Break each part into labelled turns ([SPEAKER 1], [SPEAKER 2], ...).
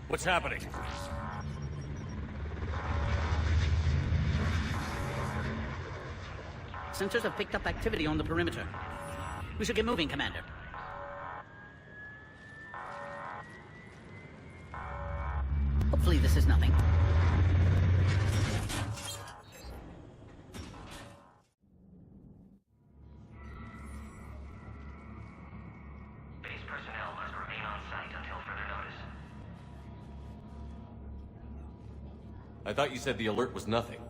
[SPEAKER 1] What's happening?
[SPEAKER 2] Sensors have picked up activity on the perimeter. We should get moving, Commander. Hopefully this is nothing.
[SPEAKER 3] Base personnel must remain on site until further notice.
[SPEAKER 1] I thought you said the alert was nothing.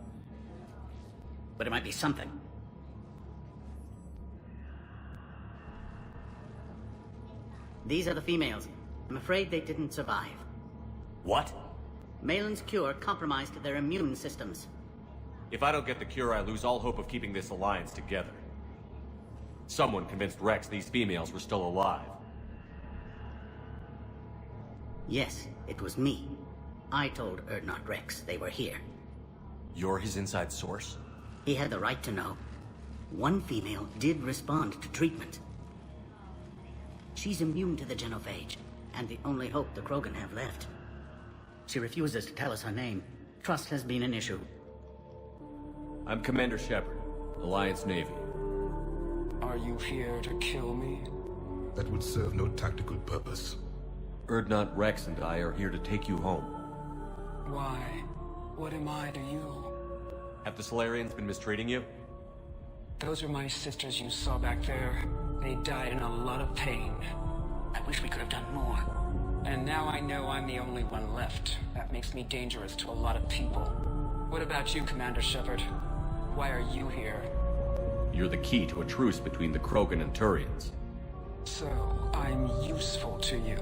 [SPEAKER 2] But it might be something. These are the females. I'm afraid they didn't survive.
[SPEAKER 1] What?
[SPEAKER 2] Malin's cure compromised their immune systems.
[SPEAKER 1] If I don't get the cure, I lose all hope of keeping this alliance together. Someone convinced Rex these females were still alive.
[SPEAKER 2] Yes, it was me. I told Urdnot Rex they were here.
[SPEAKER 1] You're his inside source?
[SPEAKER 2] He had the right to know. One female did respond to treatment. She's immune to the genophage, and the only hope the Krogan have left. She refuses to tell us her name. Trust has been an issue.
[SPEAKER 1] I'm Commander Shepard, Alliance Navy.
[SPEAKER 4] Are you here to kill me?
[SPEAKER 5] That would serve no tactical purpose.
[SPEAKER 1] Urdnot Rex and I are here to take you home.
[SPEAKER 4] Why? What am I to you?
[SPEAKER 1] Have the Salarians been mistreating you?
[SPEAKER 4] Those are my sisters you saw back there. They died in a lot of pain.
[SPEAKER 2] I wish we could have done more.
[SPEAKER 4] And now I know I'm the only one left. That makes me dangerous to a lot of people. What about you, Commander Shepard? Why are you here?
[SPEAKER 1] You're the key to a truce between the Krogan and Turians.
[SPEAKER 4] So, I'm useful to you.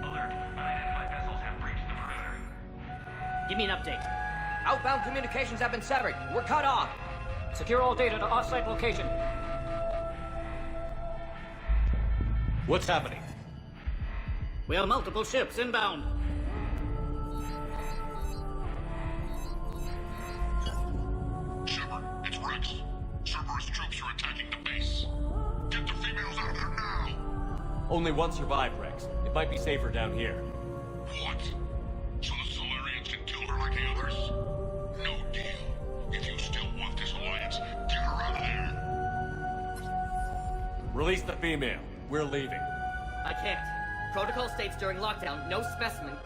[SPEAKER 3] Alert. Unidentified vessels have breached the perimeter.
[SPEAKER 2] Give me an update.
[SPEAKER 6] Outbound communications have been severed. We're cut off. Secure all data to off-site location.
[SPEAKER 1] What's happening?
[SPEAKER 2] We have multiple ships inbound.
[SPEAKER 5] Shepard, it's Rex. Cerberus troops are attacking the base. Get the females out of there now!
[SPEAKER 1] Only one survived, Rex. It might be safer down here.
[SPEAKER 5] What? So the Salarians can kill her like the others? No deal. If you still want this alliance, get her out of there.
[SPEAKER 1] Release the female. We're leaving.
[SPEAKER 6] I can't. Protocol states during lockdown, no specimen.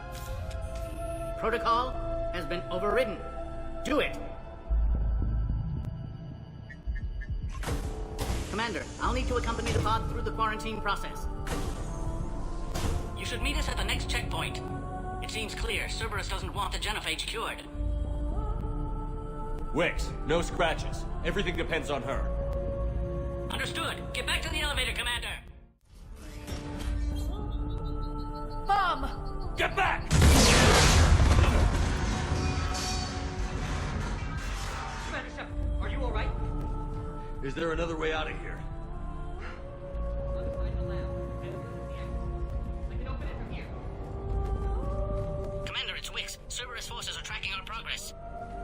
[SPEAKER 2] Protocol has been overridden. Do it! Commander, I'll need to accompany the pod through the quarantine process. You should meet us at the next checkpoint. It seems clear Cerberus doesn't want the genophage cured.
[SPEAKER 1] Wix, no scratches. Everything depends on her.
[SPEAKER 2] Understood. Get back to the elevator, Commander.
[SPEAKER 6] Bomb!
[SPEAKER 1] Get back!
[SPEAKER 6] Commander Shepard, are you alright?
[SPEAKER 1] Is there another way out of here?
[SPEAKER 6] Find the lab. And the exit. I can open it from here.
[SPEAKER 2] Commander, it's Wix. Cerberus forces are tracking our progress.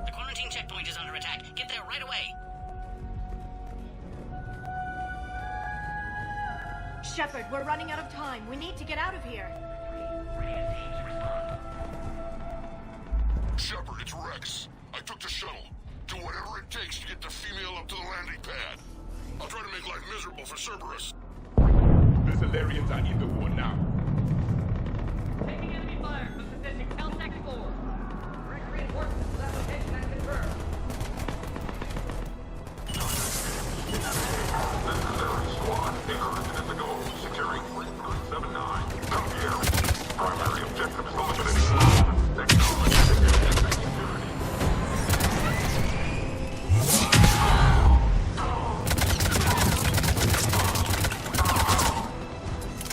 [SPEAKER 2] The quarantine checkpoint is under attack. Get there right away.
[SPEAKER 7] Shepard, we're running out of time. We need to get out of here.
[SPEAKER 3] Renegade teams respond.
[SPEAKER 5] Shepard, it's Rex. I took the shuttle. Do whatever it takes to get the female up to the landing pad. I'll try to make life miserable for Cerberus. The Salarians are in the war now.
[SPEAKER 6] Taking enemy fire from position Caltech 4. Direct reinforcements to that location and confirmed.
[SPEAKER 5] Necessary squad. 800 minutes ago. Securing 379. Come here. Primary objective is elimination. Technology and security.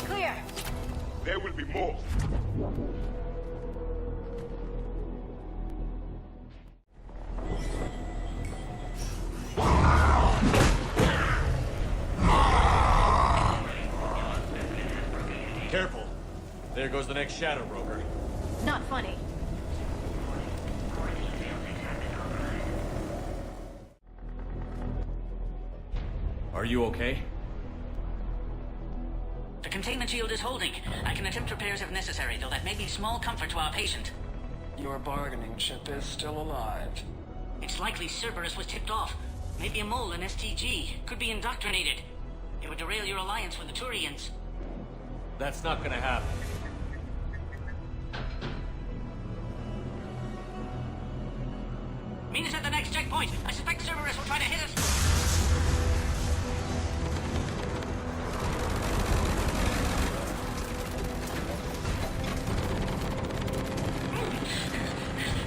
[SPEAKER 7] Clear.
[SPEAKER 5] There will be more.
[SPEAKER 1] Careful. There goes the next shadow broker.
[SPEAKER 7] Not funny.
[SPEAKER 1] Are you okay?
[SPEAKER 2] The containment shield is holding. I can attempt repairs if necessary, though that may be small comfort to our patient.
[SPEAKER 4] Your bargaining chip is still alive.
[SPEAKER 2] It's likely Cerberus was tipped off. Maybe a mole in STG. Could be indoctrinated. It would derail your alliance with the Turians.
[SPEAKER 1] That's not gonna happen.
[SPEAKER 2] Meet us at the next checkpoint. I suspect Cerberus will try to hit us.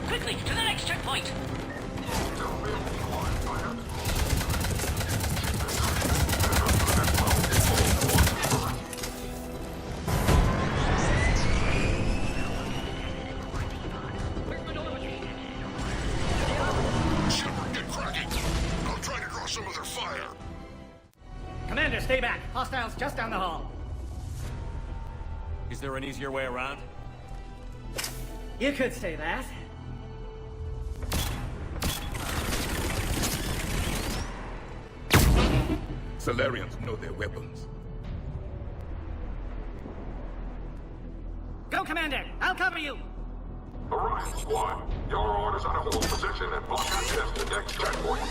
[SPEAKER 2] Quickly, to the next checkpoint!
[SPEAKER 5] Shepard, get cracking! I'll try to draw some of their fire.
[SPEAKER 6] Commander, stay back. Hostiles just down the hall.
[SPEAKER 1] Is there an easier way around?
[SPEAKER 6] You could say that.
[SPEAKER 5] Salarians know their weapons.
[SPEAKER 6] Go, Commander! I'll cover you!
[SPEAKER 8] Orion Squad, your orders are to hold position and block access to next checkpoint.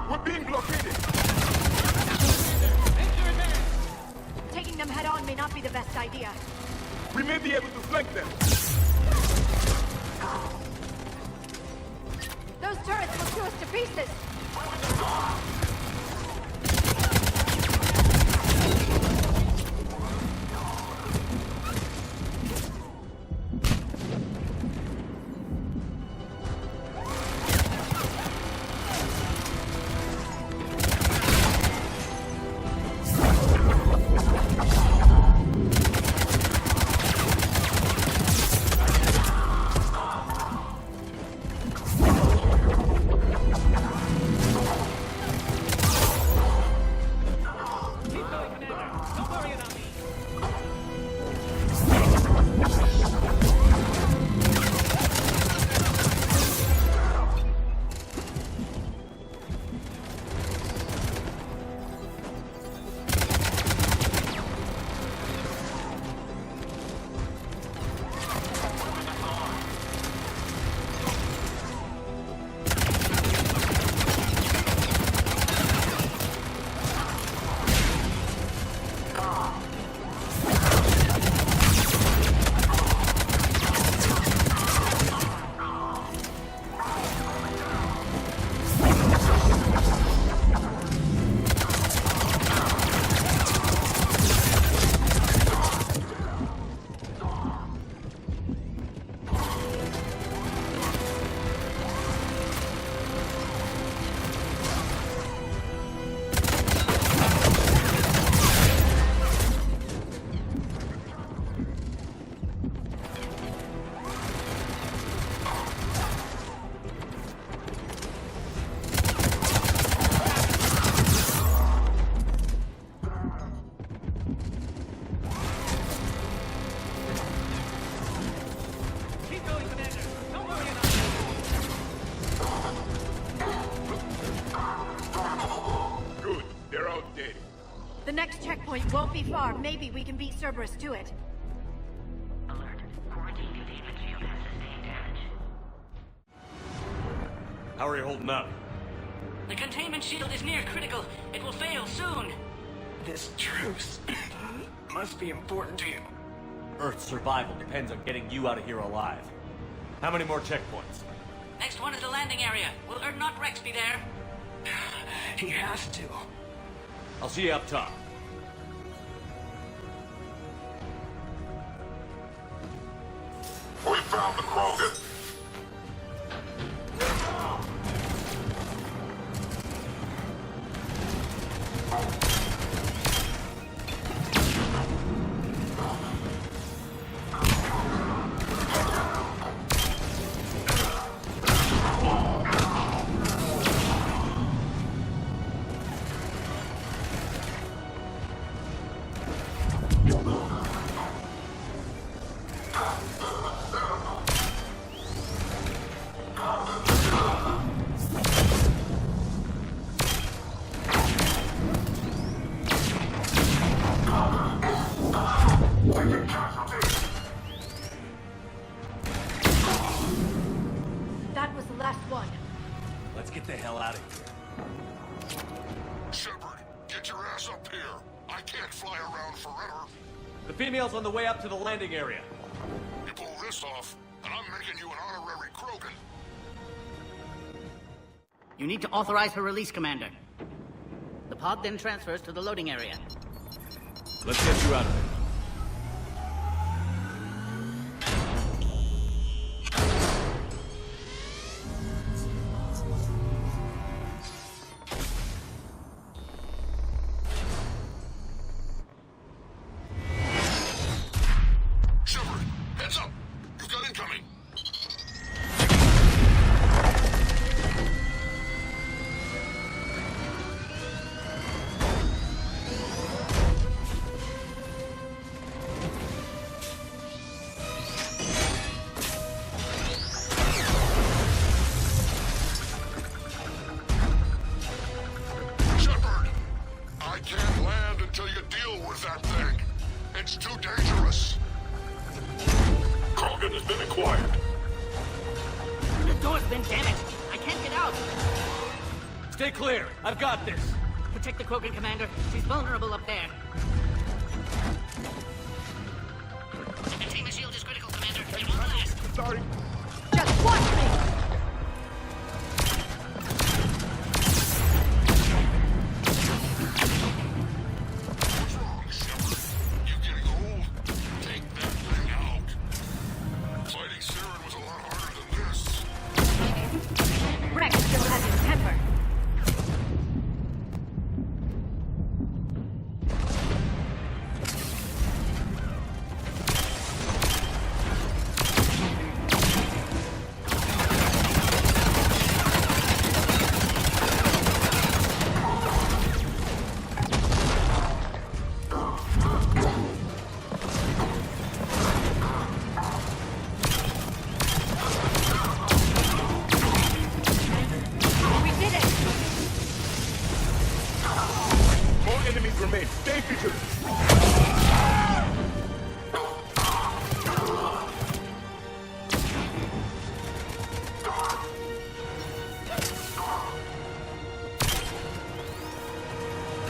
[SPEAKER 8] We're being blockaded!
[SPEAKER 7] Taking them head on may not be the best idea.
[SPEAKER 8] We may be able to flank them.
[SPEAKER 7] Those turrets will chew us to pieces! The next checkpoint won't be far. Maybe we can beat Cerberus to it.
[SPEAKER 3] Alert. Quarantine containment shield has sustained damage.
[SPEAKER 1] How are you holding up?
[SPEAKER 2] The containment shield is near critical. It will fail soon.
[SPEAKER 4] This truce must be important to you.
[SPEAKER 1] Earth's survival depends on getting you out of here alive. How many more checkpoints?
[SPEAKER 2] Next one is the landing area. Will Erdnot Rex be there?
[SPEAKER 4] He has to.
[SPEAKER 1] I'll see you up top.
[SPEAKER 8] We found the krogan.
[SPEAKER 9] the hell out of here.
[SPEAKER 5] Shepard, get your ass up here. I can't fly around forever.
[SPEAKER 1] The female's on the way up to the landing area.
[SPEAKER 5] You pull this off, and I'm making you an honorary krogan.
[SPEAKER 2] You need to authorize her release, Commander. The pod then transfers to the loading area.
[SPEAKER 1] Let's get you out of there.
[SPEAKER 5] Shepard, heads up! You've got incoming! Shepard! I can't land until you deal with that thing. It's too dangerous.
[SPEAKER 8] Krogan has been acquired.
[SPEAKER 2] The door's been damaged. I can't get out.
[SPEAKER 1] Stay clear. I've got this.
[SPEAKER 2] Protect the Krogan, Commander. She's vulnerable up there. Containment shield is critical, Commander. It won't last.
[SPEAKER 8] Sorry.
[SPEAKER 7] Just watch me!
[SPEAKER 5] What's wrong, Shepard? You getting old? Take that thing out. Fighting Saren was a lot harder than this.
[SPEAKER 7] Rex still has his temper. We did it!
[SPEAKER 8] More enemies remain. Stay vigilant.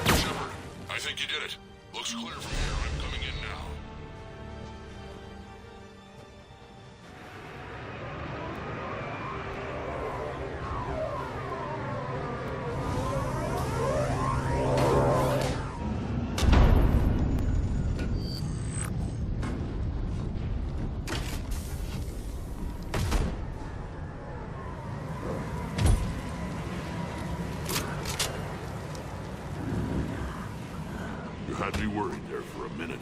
[SPEAKER 5] Shepard, I think you did it. Looks clear from here. I'm coming in now.
[SPEAKER 8] You had me worried there for a minute.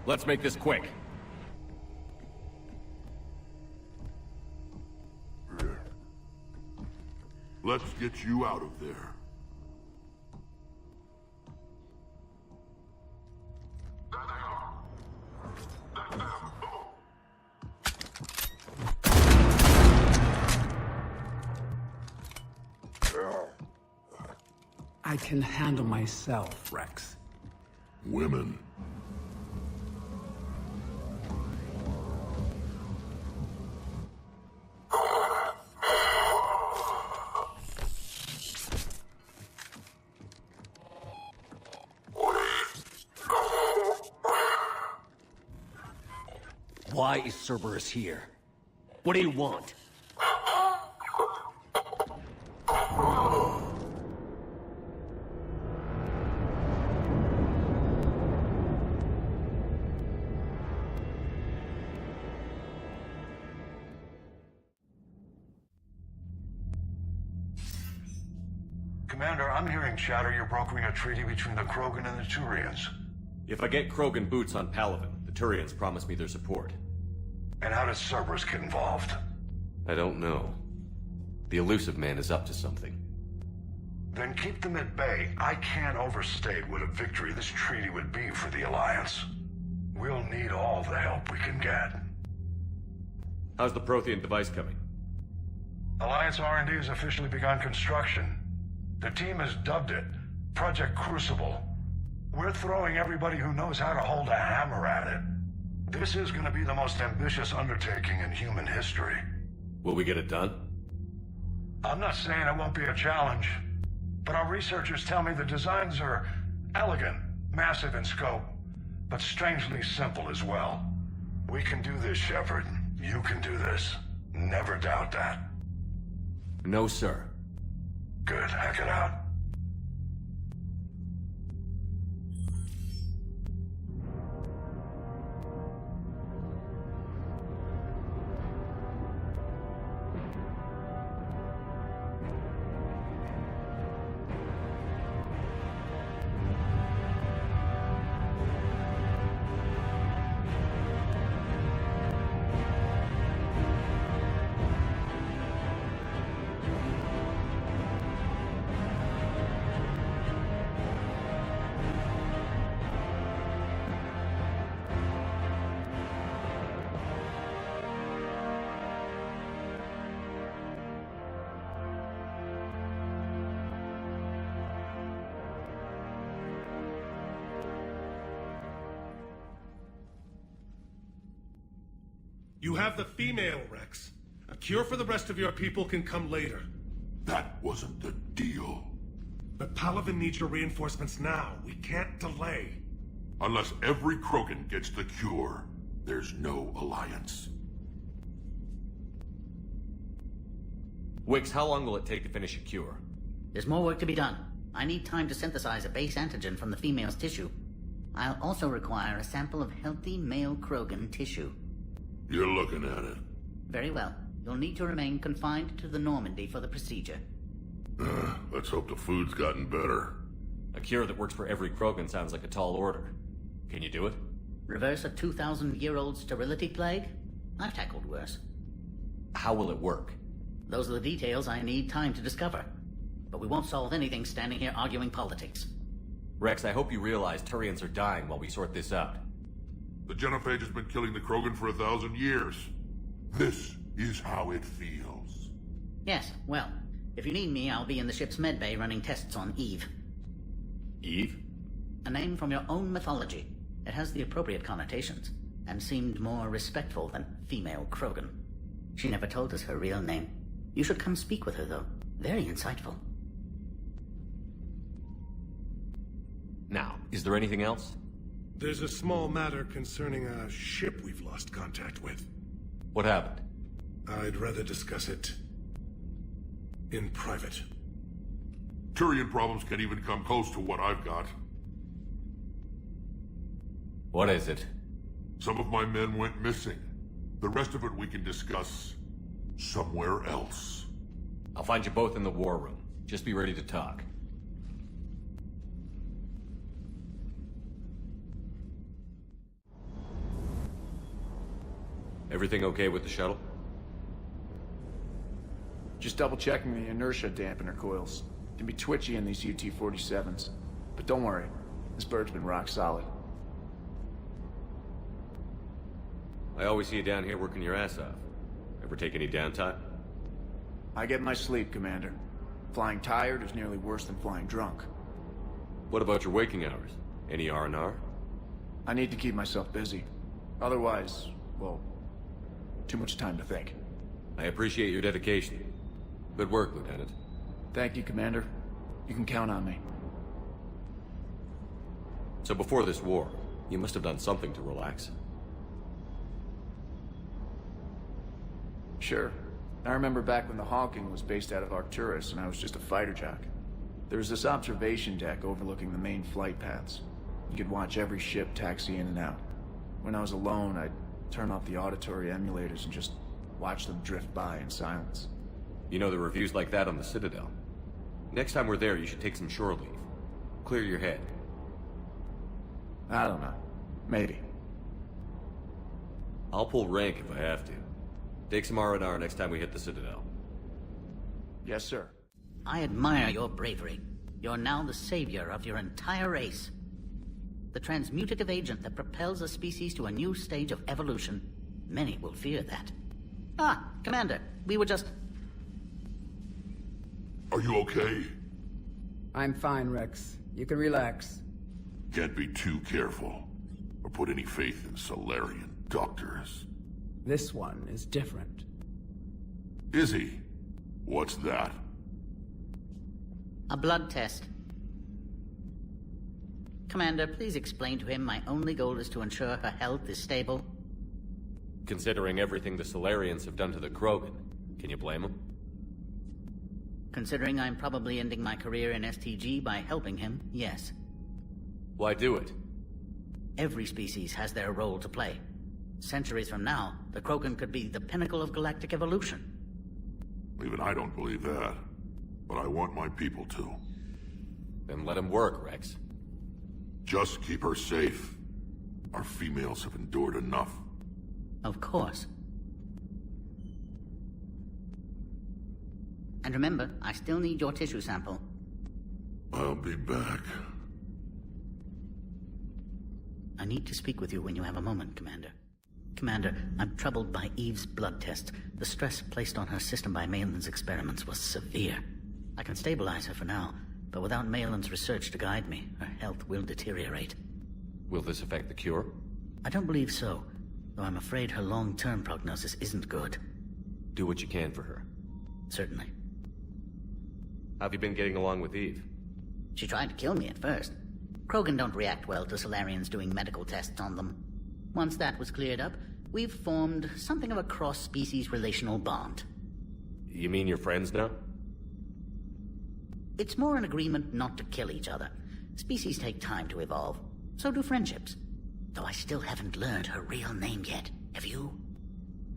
[SPEAKER 1] Let's make this quick.
[SPEAKER 8] Let's get you out of there.
[SPEAKER 9] I can handle myself, Rex.
[SPEAKER 8] Women.
[SPEAKER 1] Why is Cerberus here? What do you want?
[SPEAKER 10] Commander, I'm hearing chatter you're brokering a treaty between the Krogan and the Turians.
[SPEAKER 1] If I get Krogan boots on Palaven, the Turians promise me their support.
[SPEAKER 10] And how does Cerberus get involved?
[SPEAKER 1] I don't know. The elusive man is up to something.
[SPEAKER 10] Then keep them at bay. I can't overstate what a victory this treaty would be for the Alliance. We'll need all the help we can get.
[SPEAKER 1] How's the Prothean device coming?
[SPEAKER 10] Alliance R&D has officially begun construction. The team has dubbed it Project Crucible. We're throwing everybody who knows how to hold a hammer at it. This is going to be the most ambitious undertaking in human history.
[SPEAKER 1] Will we get it done?
[SPEAKER 10] I'm not saying it won't be a challenge, but our researchers tell me the designs are elegant, massive in scope, but strangely simple as well. We can do this, Shepard. You can do this. Never doubt that.
[SPEAKER 1] No, sir.
[SPEAKER 10] Good. Hack it out.
[SPEAKER 11] You have the female, Rex. A cure for the rest of your people can come later.
[SPEAKER 8] That wasn't the deal.
[SPEAKER 11] But Palaven needs your reinforcements now. We can't delay.
[SPEAKER 8] Unless every krogan gets the cure, there's no alliance.
[SPEAKER 1] Wix, how long will it take to finish a cure?
[SPEAKER 2] There's more work to be done. I need time to synthesize a base antigen from the female's tissue. I'll also require a sample of healthy male krogan tissue.
[SPEAKER 8] You're looking at it.
[SPEAKER 2] Very well. You'll need to remain confined to the Normandy for the procedure.
[SPEAKER 8] Let's hope the food's gotten better.
[SPEAKER 1] A cure that works for every krogan sounds like a tall order. Can you do it?
[SPEAKER 2] Reverse a 2,000-year-old sterility plague? I've tackled worse.
[SPEAKER 1] How will it work?
[SPEAKER 2] Those are the details I need time to discover. But we won't solve anything standing here arguing politics.
[SPEAKER 1] Rex, I hope you realize turians are dying while we sort this out.
[SPEAKER 8] The genophage has been killing the krogan for 1,000 years. This is how it feels.
[SPEAKER 2] Yes, well, if you need me, I'll be in the ship's medbay running tests on Eve.
[SPEAKER 1] Eve?
[SPEAKER 2] A name from your own mythology. It has the appropriate connotations, and seemed more respectful than female krogan. She never told us her real name. You should come speak with her, though. Very insightful.
[SPEAKER 1] Now, is there anything else?
[SPEAKER 11] There's a small matter concerning a ship we've lost contact with.
[SPEAKER 1] What happened?
[SPEAKER 11] I'd rather discuss it in private.
[SPEAKER 8] Turian problems can't even come close to what I've got.
[SPEAKER 1] What is it?
[SPEAKER 8] Some of my men went missing. The rest of it we can discuss somewhere else.
[SPEAKER 1] I'll find you both in the war room. Just be ready to talk. Everything okay with the shuttle?
[SPEAKER 12] Just double-checking the inertia dampener coils. Can be twitchy in these UT-47s. But don't worry, this bird's been rock solid.
[SPEAKER 1] I always see you down here working your ass off. Ever take any downtime?
[SPEAKER 12] I get my sleep, Commander. Flying tired is nearly worse than flying drunk.
[SPEAKER 1] What about your waking hours? Any R&R?
[SPEAKER 12] I need to keep myself busy. Otherwise, well, too much time to think.
[SPEAKER 1] I appreciate your dedication. Good work, Lieutenant.
[SPEAKER 12] Thank you, Commander. You can count on me.
[SPEAKER 1] So before this war, you must have done something to relax.
[SPEAKER 12] Sure. I remember back when the Hawking was based out of Arcturus and I was just a fighter jock. There was this observation deck overlooking the main flight paths. You could watch every ship taxi in and out. When I was alone, I'd turn off the auditory emulators and just watch them drift by in silence.
[SPEAKER 1] You know, there are reviews like that on the Citadel. Next time we're there, you should take some shore leave. Clear your head.
[SPEAKER 12] I don't know. Maybe.
[SPEAKER 1] I'll pull rank if I have to. Take some R&R next time we hit the Citadel.
[SPEAKER 12] Yes, sir.
[SPEAKER 2] I admire your bravery. You're now the savior of your entire race. The transmutative agent that propels a species to a new stage of evolution. Many will fear that. Ah, Commander, we were just...
[SPEAKER 8] Are you okay?
[SPEAKER 13] I'm fine, Rex. You can relax.
[SPEAKER 8] Can't be too careful, or put any faith in Salarian doctors.
[SPEAKER 13] This one is different.
[SPEAKER 8] Is he? What's that?
[SPEAKER 2] A blood test. Commander, please explain to him my only goal is to ensure her health is stable.
[SPEAKER 1] Considering everything the Salarians have done to the Krogan, can you blame them?
[SPEAKER 2] Considering I'm probably ending my career in STG by helping him, yes.
[SPEAKER 1] Why do it?
[SPEAKER 2] Every species has their role to play. Centuries from now, the Krogan could be the pinnacle of galactic evolution.
[SPEAKER 8] Even I don't believe that. But I want my people to.
[SPEAKER 1] Then let him work, Rex.
[SPEAKER 8] Just keep her safe. Our females have endured enough.
[SPEAKER 2] Of course. And remember, I still need your tissue sample.
[SPEAKER 8] I'll be back.
[SPEAKER 2] I need to speak with you when you have a moment, Commander. Commander, I'm troubled by Eve's blood test. The stress placed on her system by Malin's experiments was severe. I can stabilize her for now, but without Malin's research to guide me, her health will deteriorate.
[SPEAKER 1] Will this affect the cure?
[SPEAKER 2] I don't believe so, though I'm afraid her long-term prognosis isn't good.
[SPEAKER 1] Do what you can for her.
[SPEAKER 2] Certainly.
[SPEAKER 1] How have you been getting along with Eve?
[SPEAKER 2] She tried to kill me at first. Krogan don't react well to Salarians doing medical tests on them. Once that was cleared up, we've formed something of a cross-species relational bond.
[SPEAKER 1] You mean you're friends now?
[SPEAKER 2] It's more an agreement not to kill each other. Species take time to evolve. So do friendships. Though I still haven't learned her real name yet. Have you?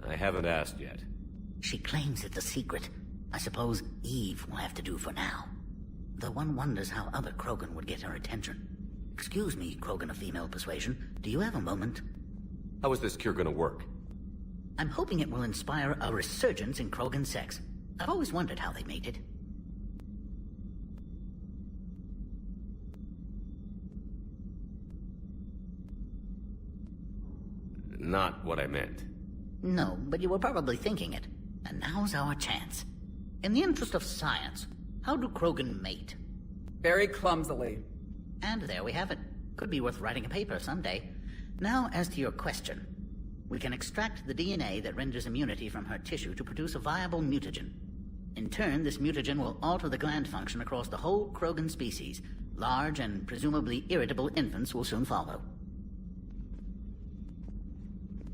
[SPEAKER 1] I haven't asked yet.
[SPEAKER 2] She claims it's a secret. I suppose Eve will have to do for now. Though one wonders how other Krogan would get her attention. Excuse me, Krogan of female persuasion. Do you have a moment?
[SPEAKER 1] How is this cure gonna work?
[SPEAKER 2] I'm hoping it will inspire a resurgence in Krogan sex. I've always wondered how they made it.
[SPEAKER 1] Not what I meant.
[SPEAKER 2] No, but you were probably thinking it. And now's our chance. In the interest of science, how do Krogan mate?
[SPEAKER 13] Very clumsily.
[SPEAKER 2] And there we have it. Could be worth writing a paper someday. Now, as to your question. We can extract the DNA that renders immunity from her tissue to produce a viable mutagen. In turn, this mutagen will alter the gland function across the whole Krogan species. Large and presumably irritable infants will soon follow.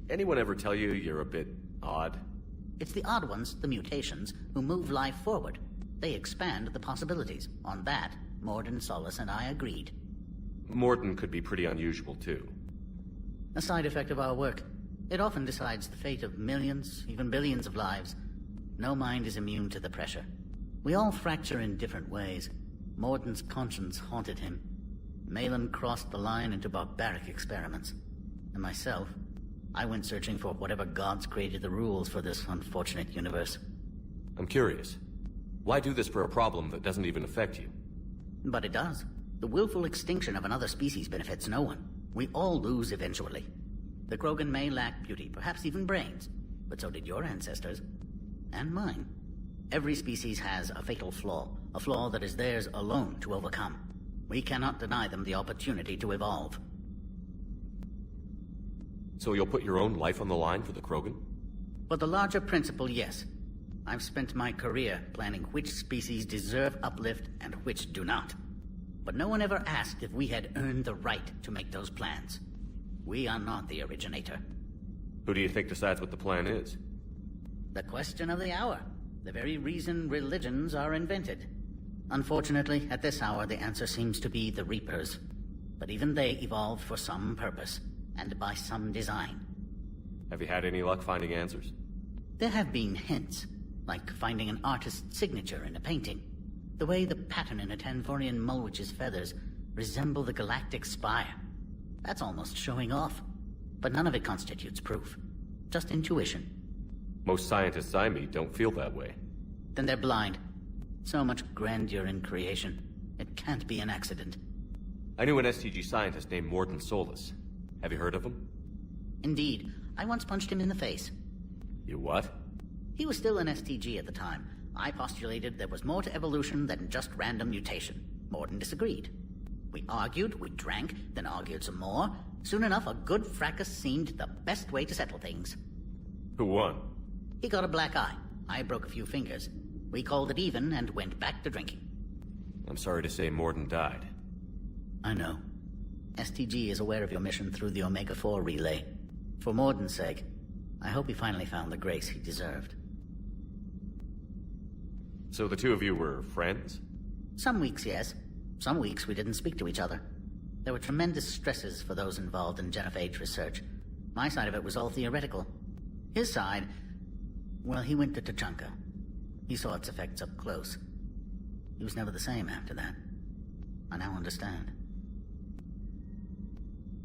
[SPEAKER 1] Anyone ever tell you you're a bit odd?
[SPEAKER 2] It's the odd ones, the mutations, who move life forward. They expand the possibilities. On that, Morden, Solis, and I agreed.
[SPEAKER 1] Morden could be pretty unusual, too.
[SPEAKER 2] A side effect of our work. It often decides the fate of millions, even billions of lives. No mind is immune to the pressure. We all fracture in different ways. Morden's conscience haunted him. Malin crossed the line into barbaric experiments. And myself, I went searching for whatever gods created the rules for this unfortunate universe.
[SPEAKER 1] I'm curious. Why do this for a problem that doesn't even affect you?
[SPEAKER 2] But it does. The willful extinction of another species benefits no one. We all lose eventually. The Krogan may lack beauty, perhaps even brains, but so did your ancestors. And mine. Every species has a fatal flaw, a flaw that is theirs alone to overcome. We cannot deny them the opportunity to evolve.
[SPEAKER 1] So you'll put your own life on the line for the Krogan?
[SPEAKER 2] For the larger principle, yes. I've spent my career planning which species deserve uplift and which do not. But no one ever asked if we had earned the right to make those plans. We are not the originator.
[SPEAKER 1] Who do you think decides what the plan is?
[SPEAKER 2] The question of the hour. The very reason religions are invented. Unfortunately, at this hour, the answer seems to be the Reapers. But even they evolved for some purpose. And by some design.
[SPEAKER 1] Have you had any luck finding answers?
[SPEAKER 2] There have been hints, like finding an artist's signature in a painting. The way the pattern in a Tanvorian mulwitch's feathers resemble the galactic spire. That's almost showing off. But none of it constitutes proof. Just intuition.
[SPEAKER 1] Most scientists I meet don't feel that way.
[SPEAKER 2] Then they're blind. So much grandeur in creation. It can't be an accident.
[SPEAKER 1] I knew an STG scientist named Morden Solis. Have you heard of him?
[SPEAKER 2] Indeed. I once punched him in the face.
[SPEAKER 1] You what?
[SPEAKER 2] He was still an STG at the time. I postulated there was more to evolution than just random mutation. Morden disagreed. We argued, we drank, then argued some more. Soon enough, a good fracas seemed the best way to settle things.
[SPEAKER 1] Who won?
[SPEAKER 2] He got a black eye. I broke a few fingers. We called it even and went back to drinking.
[SPEAKER 1] I'm sorry to say Morden died.
[SPEAKER 2] I know. STG is aware of your mission through the Omega-4 relay. For Morden's sake, I hope he finally found the grace he deserved.
[SPEAKER 1] So the two of you were friends?
[SPEAKER 2] Some weeks, yes. Some weeks we didn't speak to each other. There were tremendous stresses for those involved in genophage research. My side of it was all theoretical. His side, well, he went to Tachanka. He saw its effects up close. He was never the same after that. I now understand.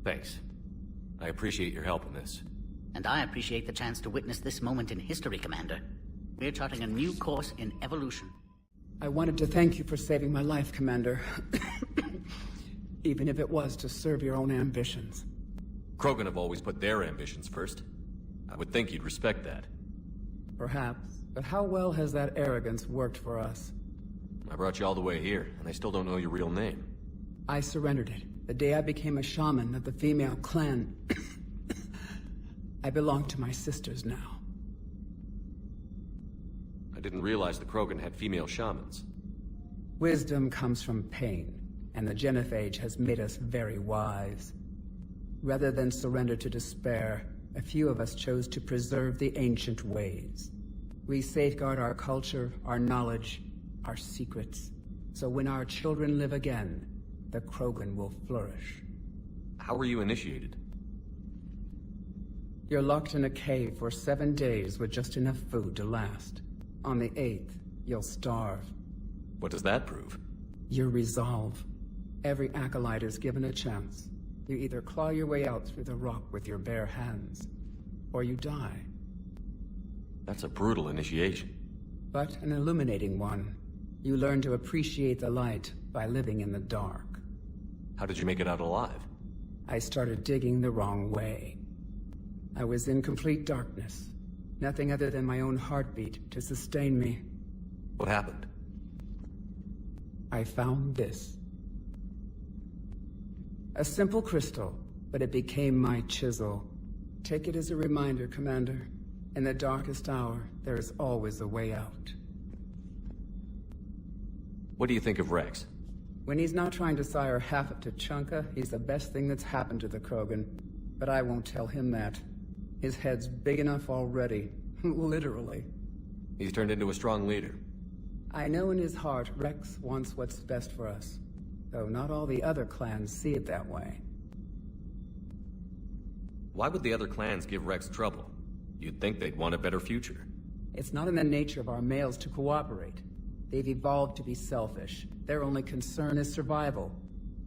[SPEAKER 1] Thanks. I appreciate your help in this.
[SPEAKER 2] And I appreciate the chance to witness this moment in history, Commander. We're charting a new course in evolution.
[SPEAKER 13] I wanted to thank you for saving my life, Commander. Even if it was to serve your own ambitions.
[SPEAKER 1] Krogan have always put their ambitions first. I would think you'd respect that.
[SPEAKER 13] Perhaps. But how well has that arrogance worked for us?
[SPEAKER 1] I brought you all the way here, and I still don't know your real name.
[SPEAKER 13] I surrendered it the day I became a shaman of the female clan. I belong to my sisters now.
[SPEAKER 1] I didn't realize the Krogan had female shamans.
[SPEAKER 13] Wisdom comes from pain, and the genophage has made us very wise. Rather than surrender to despair, a few of us chose to preserve the ancient ways. We safeguard our culture, our knowledge, our secrets. So when our children live again, the Krogan will flourish.
[SPEAKER 1] How were you initiated?
[SPEAKER 13] You're locked in a cave for 7 days with just enough food to last. On the 8th, you'll starve.
[SPEAKER 1] What does that prove?
[SPEAKER 13] Your resolve. Every acolyte is given a chance. You either claw your way out through the rock with your bare hands, or you die.
[SPEAKER 1] That's a brutal initiation.
[SPEAKER 13] But an illuminating one. You learn to appreciate the light by living in the dark.
[SPEAKER 1] How did you make it out alive?
[SPEAKER 13] I started digging the wrong way. I was in complete darkness. Nothing other than my own heartbeat to sustain me.
[SPEAKER 1] What happened?
[SPEAKER 13] I found this. A simple crystal, but it became my chisel. Take it as a reminder, Commander. In the darkest hour, there is always a way out.
[SPEAKER 1] What do you think of Rex?
[SPEAKER 13] When he's not trying to sire half of Tachanka, he's the best thing that's happened to the Krogan. But I won't tell him that. His head's big enough already. Literally.
[SPEAKER 1] He's turned into a strong leader.
[SPEAKER 13] I know in his heart Rex wants what's best for us. Though not all the other clans see it that way.
[SPEAKER 1] Why would the other clans give Rex trouble? You'd think they'd want a better future.
[SPEAKER 13] It's not in the nature of our males to cooperate. They've evolved to be selfish. Their only concern is survival.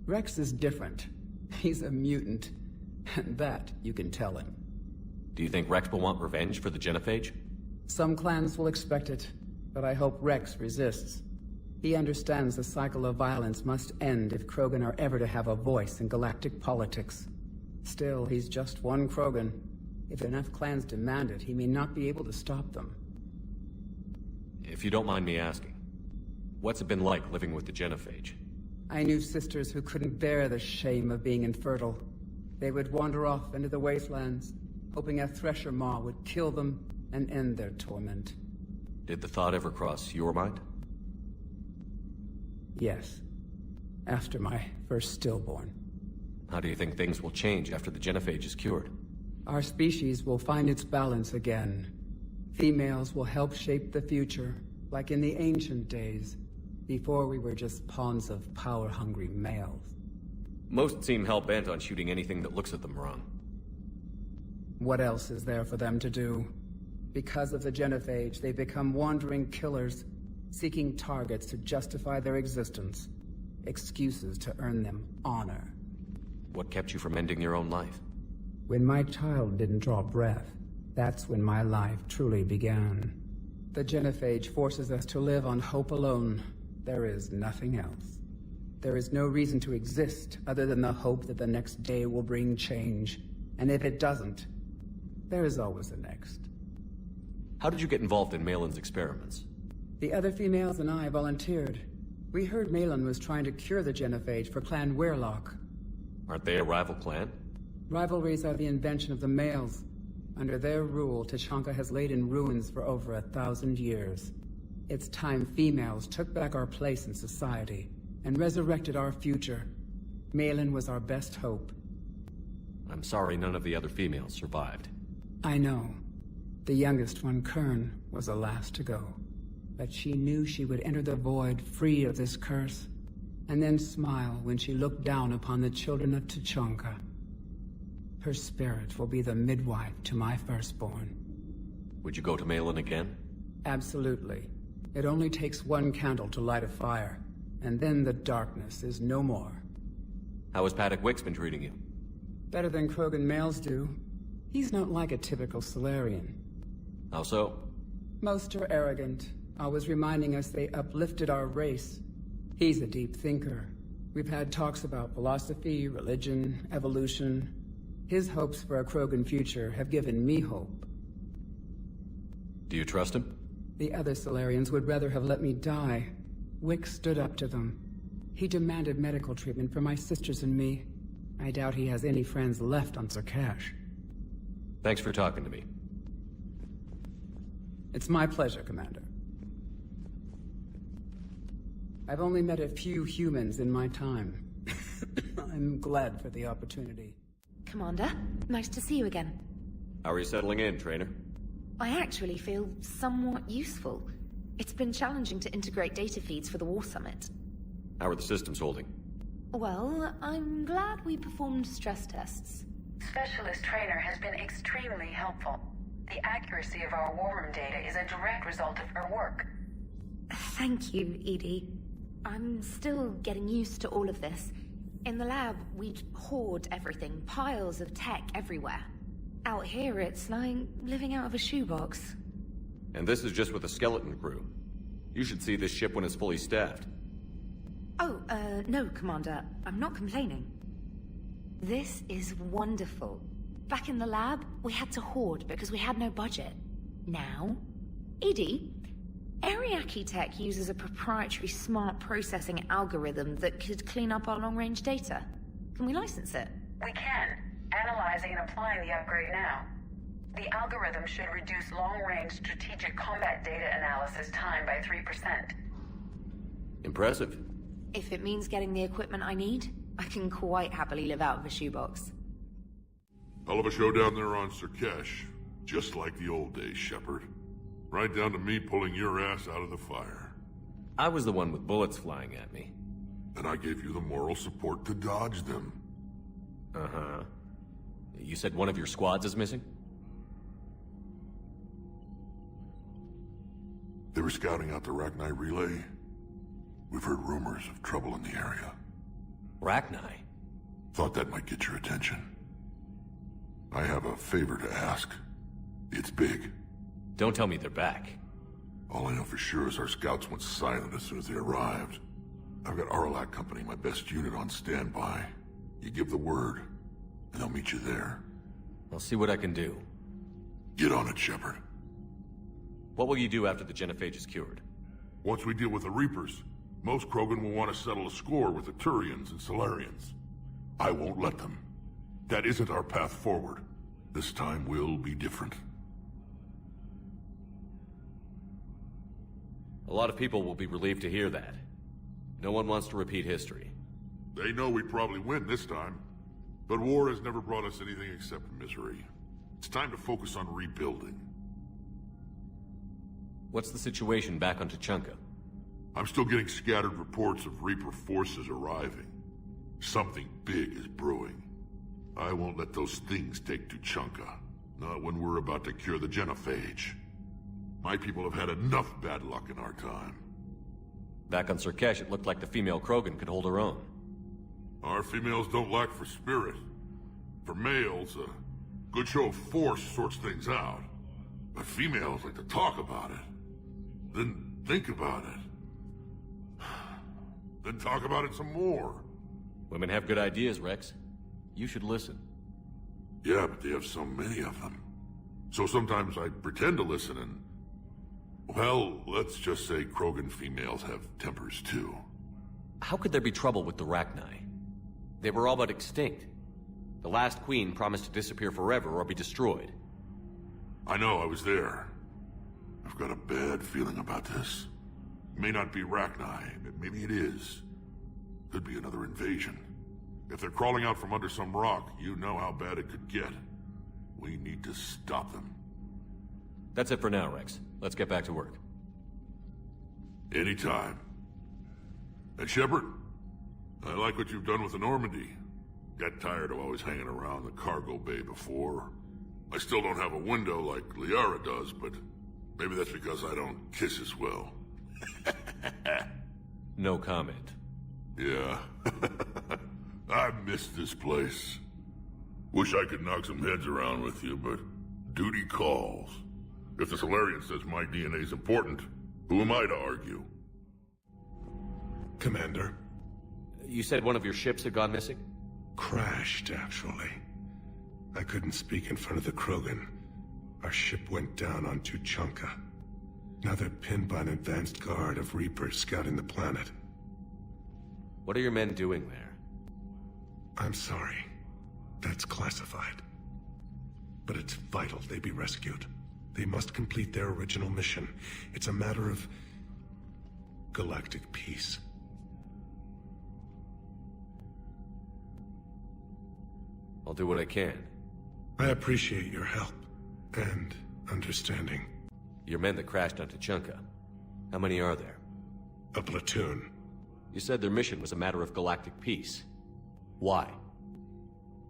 [SPEAKER 13] Rex is different. He's a mutant. And that you can tell him.
[SPEAKER 1] Do you think Rex will want revenge for the genophage?
[SPEAKER 13] Some clans will expect it, but I hope Rex resists. He understands the cycle of violence must end if Krogan are ever to have a voice in galactic politics. Still, he's just one Krogan. If enough clans demand it, he may not be able to stop them.
[SPEAKER 1] If you don't mind me asking, what's it been like living with the genophage?
[SPEAKER 13] I knew sisters who couldn't bear the shame of being infertile. They would wander off into the wastelands, hoping a thresher maw would kill them and end their torment.
[SPEAKER 1] Did the thought ever cross your mind?
[SPEAKER 13] Yes. After my first stillborn.
[SPEAKER 1] How do you think things will change after the genophage is cured?
[SPEAKER 13] Our species will find its balance again. Females will help shape the future, like in the ancient days, before we were just pawns of power-hungry males.
[SPEAKER 1] Most seem hell-bent on shooting anything that looks at them wrong.
[SPEAKER 13] What else is there for them to do? Because of the genophage, they become wandering killers, seeking targets to justify their existence. Excuses to earn them honor.
[SPEAKER 1] What kept you from ending your own life?
[SPEAKER 13] When my child didn't draw breath, that's when my life truly began. The genophage forces us to live on hope alone. There is nothing else. There is no reason to exist other than the hope that the next day will bring change. And if it doesn't, there is always the next.
[SPEAKER 1] How did you get involved in Malin's experiments?
[SPEAKER 13] The other females and I volunteered. We heard Malin was trying to cure the genophage for Clan Weirlock.
[SPEAKER 1] Aren't they a rival clan?
[SPEAKER 13] Rivalries are the invention of the males. Under their rule, Tachanka has laid in ruins for over 1,000 years. It's time females took back our place in society and resurrected our future. Malin was our best hope.
[SPEAKER 1] I'm sorry none of the other females survived.
[SPEAKER 13] I know. The youngest one, Kern, was the last to go. But she knew she would enter the void free of this curse, and then smile when she looked down upon the children of Tuchanka. Her spirit will be the midwife to my firstborn.
[SPEAKER 1] Would you go to Malin again?
[SPEAKER 13] Absolutely. It only takes one candle to light a fire, and then the darkness is no more.
[SPEAKER 1] How has Paddock Wicks been treating you?
[SPEAKER 13] Better than Krogan males do. He's not like a typical Salarian.
[SPEAKER 1] How so?
[SPEAKER 13] Most are arrogant, always reminding us they uplifted our race. He's a deep thinker. We've had talks about philosophy, religion, evolution. His hopes for a Krogan future have given me hope.
[SPEAKER 1] Do you trust him?
[SPEAKER 13] The other Salarians would rather have let me die. Wick stood up to them. He demanded medical treatment for my sisters and me. I doubt he has any friends left on Sarkash.
[SPEAKER 1] Thanks for talking to me.
[SPEAKER 13] It's my pleasure, Commander. I've only met a few humans in my time. I'm glad for the opportunity.
[SPEAKER 14] Commander, nice to see you again.
[SPEAKER 1] How are you settling in, trainer?
[SPEAKER 14] I actually feel somewhat useful. It's been challenging to integrate data feeds for the War Summit.
[SPEAKER 1] How are the systems holding?
[SPEAKER 14] Well, I'm glad we performed stress tests.
[SPEAKER 15] Specialist Trainer has been extremely helpful. The accuracy of our war room data is a direct result of her work.
[SPEAKER 14] Thank you, Edie. I'm still getting used to all of this. In the lab, we'd hoard everything, piles of tech everywhere. Out here, it's like living out of a shoebox.
[SPEAKER 1] And this is just with a skeleton crew. You should see this ship when it's fully staffed.
[SPEAKER 14] Oh, no, Commander. I'm not complaining. This is wonderful. Back in the lab, we had to hoard because we had no budget. Now, Edie, Ariake Tech uses a proprietary smart processing algorithm that could clean up our long-range data. Can we license it?
[SPEAKER 15] We can. Analyzing and applying the upgrade now. The algorithm should reduce long-range strategic combat data analysis time by 3%.
[SPEAKER 1] Impressive.
[SPEAKER 14] If it means getting the equipment I need, I can quite happily live out of a shoebox.
[SPEAKER 8] Hell of a show down there on Sarkash. Just like the old days, Shepard. Right down to me pulling your ass out of the fire.
[SPEAKER 1] I was the one with bullets flying at me.
[SPEAKER 8] And I gave you the moral support to dodge them.
[SPEAKER 1] Uh-huh. You said one of your squads is missing?
[SPEAKER 8] They were scouting out the Rachni relay. We've heard rumors of trouble in the area.
[SPEAKER 1] Rachni?
[SPEAKER 8] Thought that might get your attention. I have a favor to ask. It's big.
[SPEAKER 1] Don't tell me they're back.
[SPEAKER 8] All I know for sure is our scouts went silent as soon as they arrived. I've got Aralac Company, my best unit, on standby. You give the word, and they'll meet you there.
[SPEAKER 1] I'll see what I can do.
[SPEAKER 8] Get on it, Shepard.
[SPEAKER 1] What will you do after the genophage is cured?
[SPEAKER 8] Once we deal with the Reapers, most Krogan will want to settle a score with the Turians and Salarians. I won't let them. That isn't our path forward. This time will be different.
[SPEAKER 1] A lot of people will be relieved to hear that. No one wants to repeat history.
[SPEAKER 8] They know we'd probably win this time. But war has never brought us anything except misery. It's time to focus on rebuilding.
[SPEAKER 1] What's the situation back on Tuchanka?
[SPEAKER 8] I'm still getting scattered reports of Reaper forces arriving. Something big is brewing. I won't let those things take Tuchanka. Not when we're about to cure the genophage. My people have had enough bad luck in our time.
[SPEAKER 1] Back on Sarkash, it looked like the female Krogan could hold her own.
[SPEAKER 8] Our females don't lack for spirit. For males, a good show of force sorts things out. But females like to talk about it. Then think about it. Then talk about it some more.
[SPEAKER 1] Women have good ideas, Rex. You should listen.
[SPEAKER 8] Yeah, but they have so many of them. So sometimes I pretend to listen and... Well, let's just say Krogan females have tempers too.
[SPEAKER 1] How could there be trouble with the Rachni? They were all but extinct. The last queen promised to disappear forever or be destroyed.
[SPEAKER 8] I know, I was there. I've got a bad feeling about this. May not be Rachni, maybe it is. Could be another invasion. If they're crawling out from under some rock, you know how bad it could get. We need to stop them.
[SPEAKER 1] That's it for now, Rex. Let's get back to work.
[SPEAKER 8] Anytime. And Shepard, I like what you've done with the Normandy. Got tired of always hanging around the cargo bay before. I still don't have a window like Liara does, but maybe that's because I don't kiss as well.
[SPEAKER 1] No comment.
[SPEAKER 8] Yeah. I miss this place. Wish I could knock some heads around with you, but duty calls. If the Salarian says my DNA's important, who am I to argue?
[SPEAKER 11] Commander.
[SPEAKER 1] You said one of your ships had gone missing?
[SPEAKER 11] Crashed, actually. I couldn't speak in front of the Krogan. Our ship went down on Tuchanka. Now they're pinned by an advanced guard of Reapers scouting the planet.
[SPEAKER 1] What are your men doing there?
[SPEAKER 11] I'm sorry. That's classified. But it's vital they be rescued. They must complete their original mission. It's a matter of galactic peace.
[SPEAKER 1] I'll do what I can.
[SPEAKER 11] I appreciate your help and understanding.
[SPEAKER 1] Your men that crashed on Tuchanka. How many are there?
[SPEAKER 11] A platoon.
[SPEAKER 1] You said their mission was a matter of galactic peace. Why?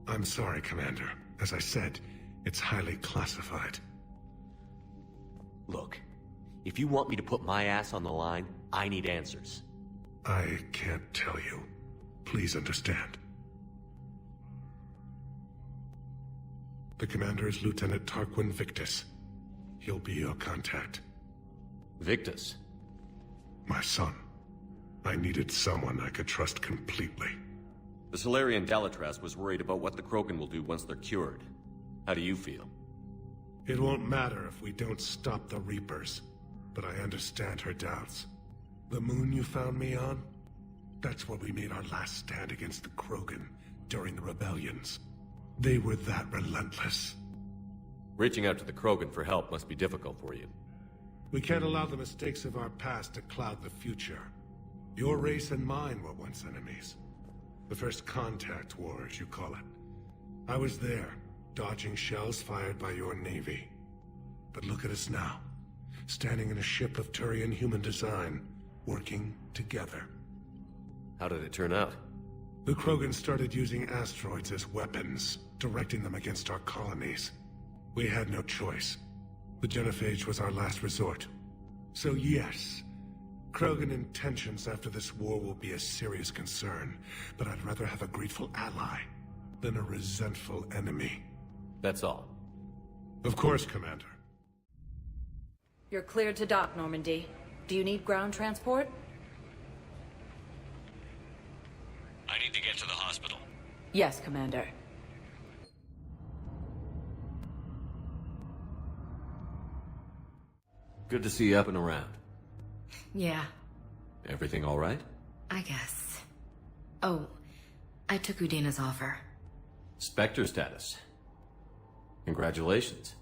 [SPEAKER 11] I'm sorry, Commander. As I said, it's highly classified.
[SPEAKER 1] Look, if you want me to put my ass on the line, I need answers.
[SPEAKER 11] I can't tell you. Please understand. The commander is Lieutenant Tarquin Victus. He'll be your contact.
[SPEAKER 1] Victus?
[SPEAKER 11] My son. I needed someone I could trust completely.
[SPEAKER 1] The Salarian Galatras was worried about what the Krogan will do once they're cured. How do you feel?
[SPEAKER 11] It won't matter if we don't stop the Reapers, but I understand her doubts. The moon you found me on? That's where we made our last stand against the Krogan during the rebellions. They were that relentless.
[SPEAKER 1] Reaching out to the Krogan for help must be difficult for you.
[SPEAKER 11] We can't allow the mistakes of our past to cloud the future. Your race and mine were once enemies. The first contact war, as you call it. I was there, dodging shells fired by your navy. But look at us now, standing in a ship of Turian human design, working together.
[SPEAKER 1] How did it turn out?
[SPEAKER 11] The Krogan started using asteroids as weapons, directing them against our colonies. We had no choice. The genophage was our last resort. So yes, Krogan intentions after this war will be a serious concern, but I'd rather have a grateful ally than a resentful enemy.
[SPEAKER 1] That's all.
[SPEAKER 11] Of course, Commander.
[SPEAKER 16] You're cleared to dock, Normandy. Do you need ground transport?
[SPEAKER 1] I need to get to the hospital.
[SPEAKER 16] Yes, Commander.
[SPEAKER 1] Good to see you up and around.
[SPEAKER 14] Yeah,
[SPEAKER 1] Everything all right?
[SPEAKER 14] I guess. Oh, I took Udina's offer.
[SPEAKER 1] Spectre status. Congratulations.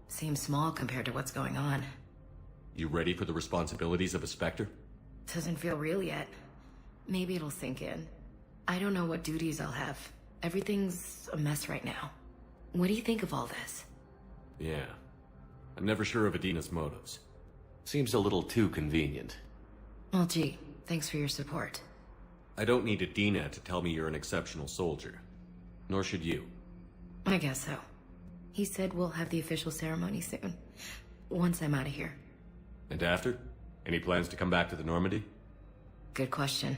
[SPEAKER 14] Seems small compared to what's going on.
[SPEAKER 1] You ready for the responsibilities of a Spectre?
[SPEAKER 14] Doesn't feel real yet. Maybe it'll sink in. I don't know what duties I'll have. Everything's a mess right now. What do you think of all this?
[SPEAKER 1] Yeah. I'm never sure of Adina's motives. Seems a little too convenient.
[SPEAKER 14] Well, gee, thanks for your support.
[SPEAKER 1] I don't need Adina to tell me you're an exceptional soldier. Nor should you.
[SPEAKER 14] I guess so. He said we'll have the official ceremony soon. Once I'm out of here.
[SPEAKER 1] And after? Any plans to come back to the Normandy?
[SPEAKER 14] Good question.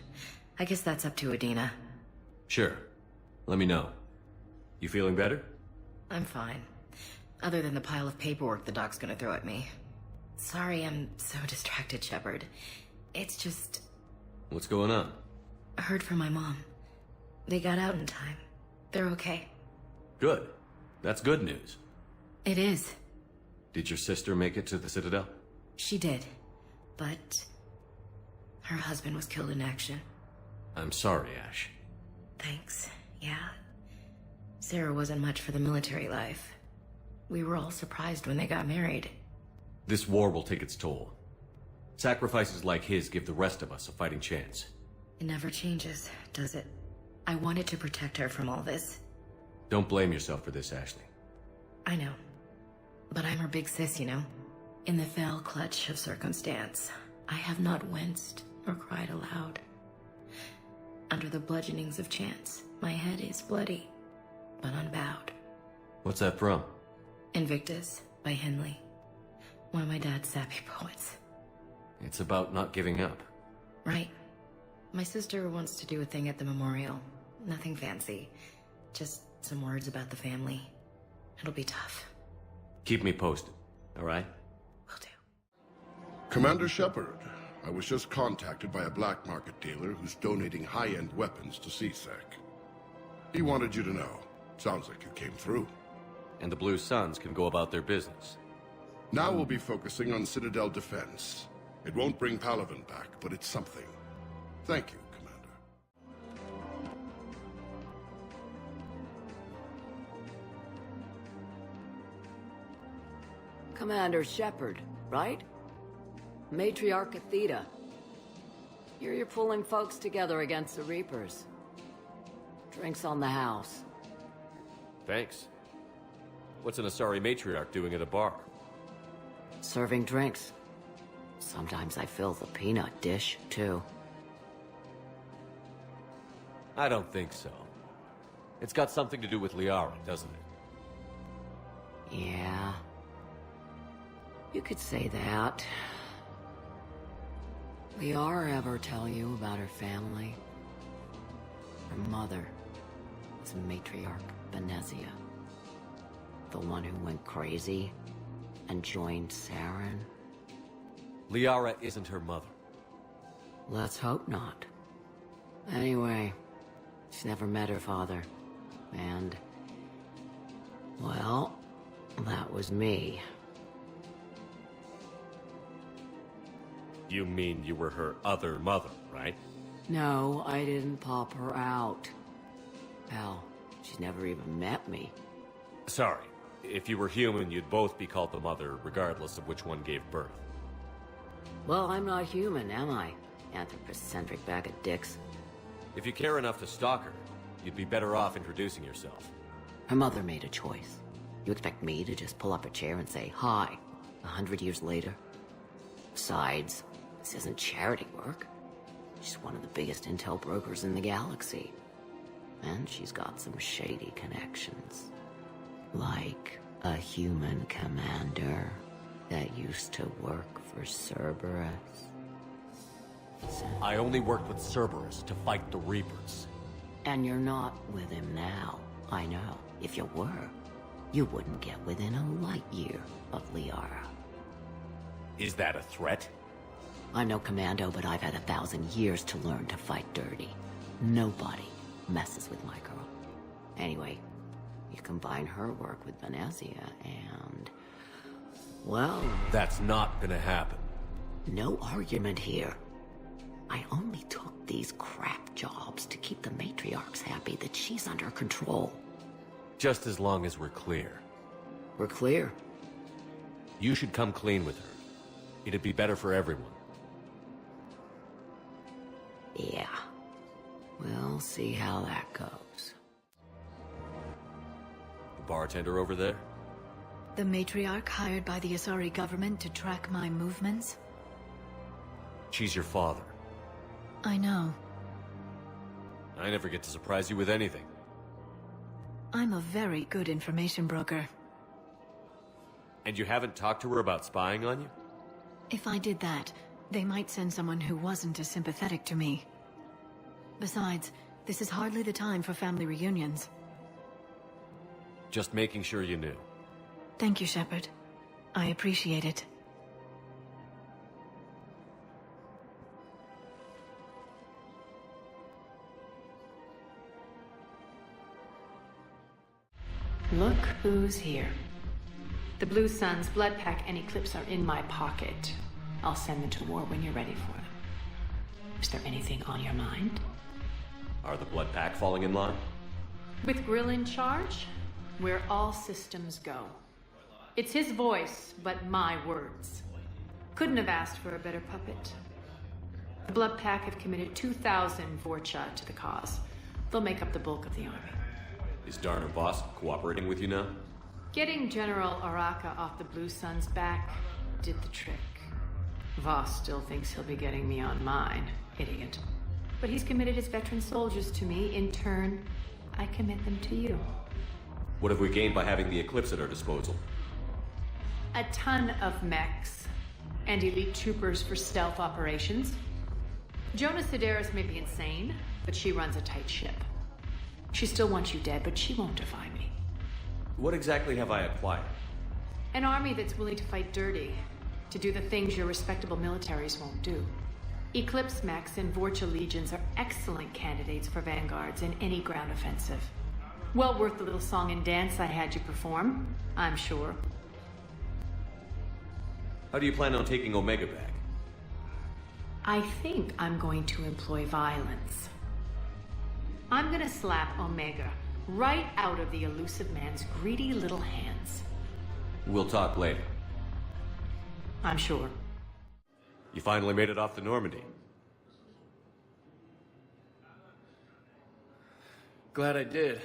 [SPEAKER 14] I guess that's up to Adina.
[SPEAKER 1] Sure. Let me know. You feeling better?
[SPEAKER 14] I'm fine. Other than the pile of paperwork the doc's gonna throw at me. Sorry I'm so distracted, Shepard. It's just...
[SPEAKER 1] What's going on?
[SPEAKER 14] I heard from my mom. They got out in time. They're okay.
[SPEAKER 1] Good. That's good news.
[SPEAKER 14] It is.
[SPEAKER 1] Did your sister make it to the Citadel?
[SPEAKER 14] She did. But... her husband was killed in action.
[SPEAKER 1] I'm sorry, Ash.
[SPEAKER 14] Thanks. Yeah. Sarah wasn't much for the military life. We were all surprised when they got married.
[SPEAKER 1] This war will take its toll. Sacrifices like his give the rest of us a fighting chance.
[SPEAKER 17] It never changes, does it? I wanted to protect her from all this.
[SPEAKER 1] Don't blame yourself for this, Ashley.
[SPEAKER 17] I know. But I'm her big sis, you know? In the fell clutch of circumstance, I have not winced or cried aloud. Under the bludgeonings of chance, my head is bloody, but unbowed.
[SPEAKER 1] What's that from?
[SPEAKER 17] Invictus by Henley. One of my dad's sappy poets.
[SPEAKER 1] It's about not giving up.
[SPEAKER 17] Right. My sister wants to do a thing at the memorial. Nothing fancy. Just some words about the family. It'll be tough.
[SPEAKER 1] Keep me posted, all right?
[SPEAKER 17] Will do.
[SPEAKER 5] Commander Shepard, I was just contacted by a black market dealer who's donating high-end weapons to CSEC. He wanted you to know. Sounds like you came through.
[SPEAKER 1] And the Blue Suns can go about their business.
[SPEAKER 5] Now we'll be focusing on Citadel defense. It won't bring Palaven back, but it's something. Thank you, Commander.
[SPEAKER 18] Commander Shepard, right? Matriarch of Theta. You're pulling folks together against the Reapers. Drinks on the house.
[SPEAKER 1] Thanks. What's an Asari matriarch doing at a bar?
[SPEAKER 18] Serving drinks. Sometimes I fill the peanut dish, too.
[SPEAKER 1] I don't think so. It's got something to do with Liara, doesn't it?
[SPEAKER 18] Yeah. You could say that. Liara ever tell you about her family? Her mother was Matriarch Benezia. The one who went crazy and joined Saren.
[SPEAKER 1] Liara isn't her mother.
[SPEAKER 18] Let's hope not. Anyway, she's never met her father. And, well, that was me.
[SPEAKER 1] You mean you were her other mother, right?
[SPEAKER 18] No, I didn't pop her out. Hell, she's never even met me.
[SPEAKER 1] Sorry. If you were human, you'd both be called the mother, regardless of which one gave birth.
[SPEAKER 18] Well, I'm not human, am I? Anthropocentric bag of dicks.
[SPEAKER 1] If you care enough to stalk her, you'd be better off introducing yourself.
[SPEAKER 18] Her mother made a choice. You expect me to just pull up a chair and say, hi, 100 years later? Besides, this isn't charity work. She's one of the biggest intel brokers in the galaxy. And she's got some shady connections. Like a human commander that used to work for Cerberus.
[SPEAKER 1] I only worked with Cerberus to fight the Reapers.
[SPEAKER 18] And you're not with him now. I know. If you were, you wouldn't get within a light year of Liara.
[SPEAKER 1] Is that a threat?
[SPEAKER 18] I'm no commando, but I've had 1,000 years to learn to fight dirty. Nobody messes with my girl. Anyway, you combine her work with Benezia and... well...
[SPEAKER 1] That's not gonna happen.
[SPEAKER 18] No argument here. I only took these crap jobs to keep the matriarchs happy that she's under control.
[SPEAKER 1] Just as long as we're clear.
[SPEAKER 18] We're clear?
[SPEAKER 1] You should come clean with her. It'd be better for everyone.
[SPEAKER 18] Yeah. We'll see how that goes.
[SPEAKER 1] The bartender over there?
[SPEAKER 7] The matriarch hired by the Asari government to track my movements?
[SPEAKER 1] She's your father.
[SPEAKER 7] I know.
[SPEAKER 1] I never get to surprise you with anything.
[SPEAKER 7] I'm a very good information broker.
[SPEAKER 1] And you haven't talked to her about spying on you?
[SPEAKER 7] If I did that, they might send someone who wasn't as sympathetic to me. Besides, this is hardly the time for family reunions.
[SPEAKER 1] Just making sure you knew.
[SPEAKER 7] Thank you, Shepard. I appreciate it.
[SPEAKER 19] Look who's here. The Blue Suns, Blood Pack, and Eclipse are in my pocket. I'll send them to war when you're ready for them. Is there anything on your mind?
[SPEAKER 1] Are the Blood Pack falling in line?
[SPEAKER 19] With Grill in charge, where all systems go. It's his voice, but my words. Couldn't have asked for a better puppet. The Blood Pack have committed 2,000 Vorcha to the cause. They'll make up the bulk of the army.
[SPEAKER 1] Is Darner Boss cooperating with you now?
[SPEAKER 19] Getting General Araka off the Blue Sun's back did the trick. Voss still thinks he'll be getting me on mine, idiot. But he's committed his veteran soldiers to me. In turn, I commit them to you.
[SPEAKER 1] What have we gained by having the Eclipse at our disposal?
[SPEAKER 19] A ton of mechs and elite troopers for stealth operations. Jonah Sedaris may be insane, but she runs a tight ship. She still wants you dead, but she won't defy me.
[SPEAKER 1] What exactly have I acquired?
[SPEAKER 19] An army that's willing to fight dirty, to do the things your respectable militaries won't do. Eclipse mechs and Vorcha legions are excellent candidates for vanguards in any ground offensive. Well worth the little song and dance I had you perform, I'm sure.
[SPEAKER 1] How do you plan on taking Omega back?
[SPEAKER 19] I think I'm going to employ violence. I'm gonna slap Omega right out of the elusive man's greedy little hands.
[SPEAKER 1] We'll talk later.
[SPEAKER 19] I'm sure.
[SPEAKER 1] You finally made it off the Normandy.
[SPEAKER 12] Glad I did.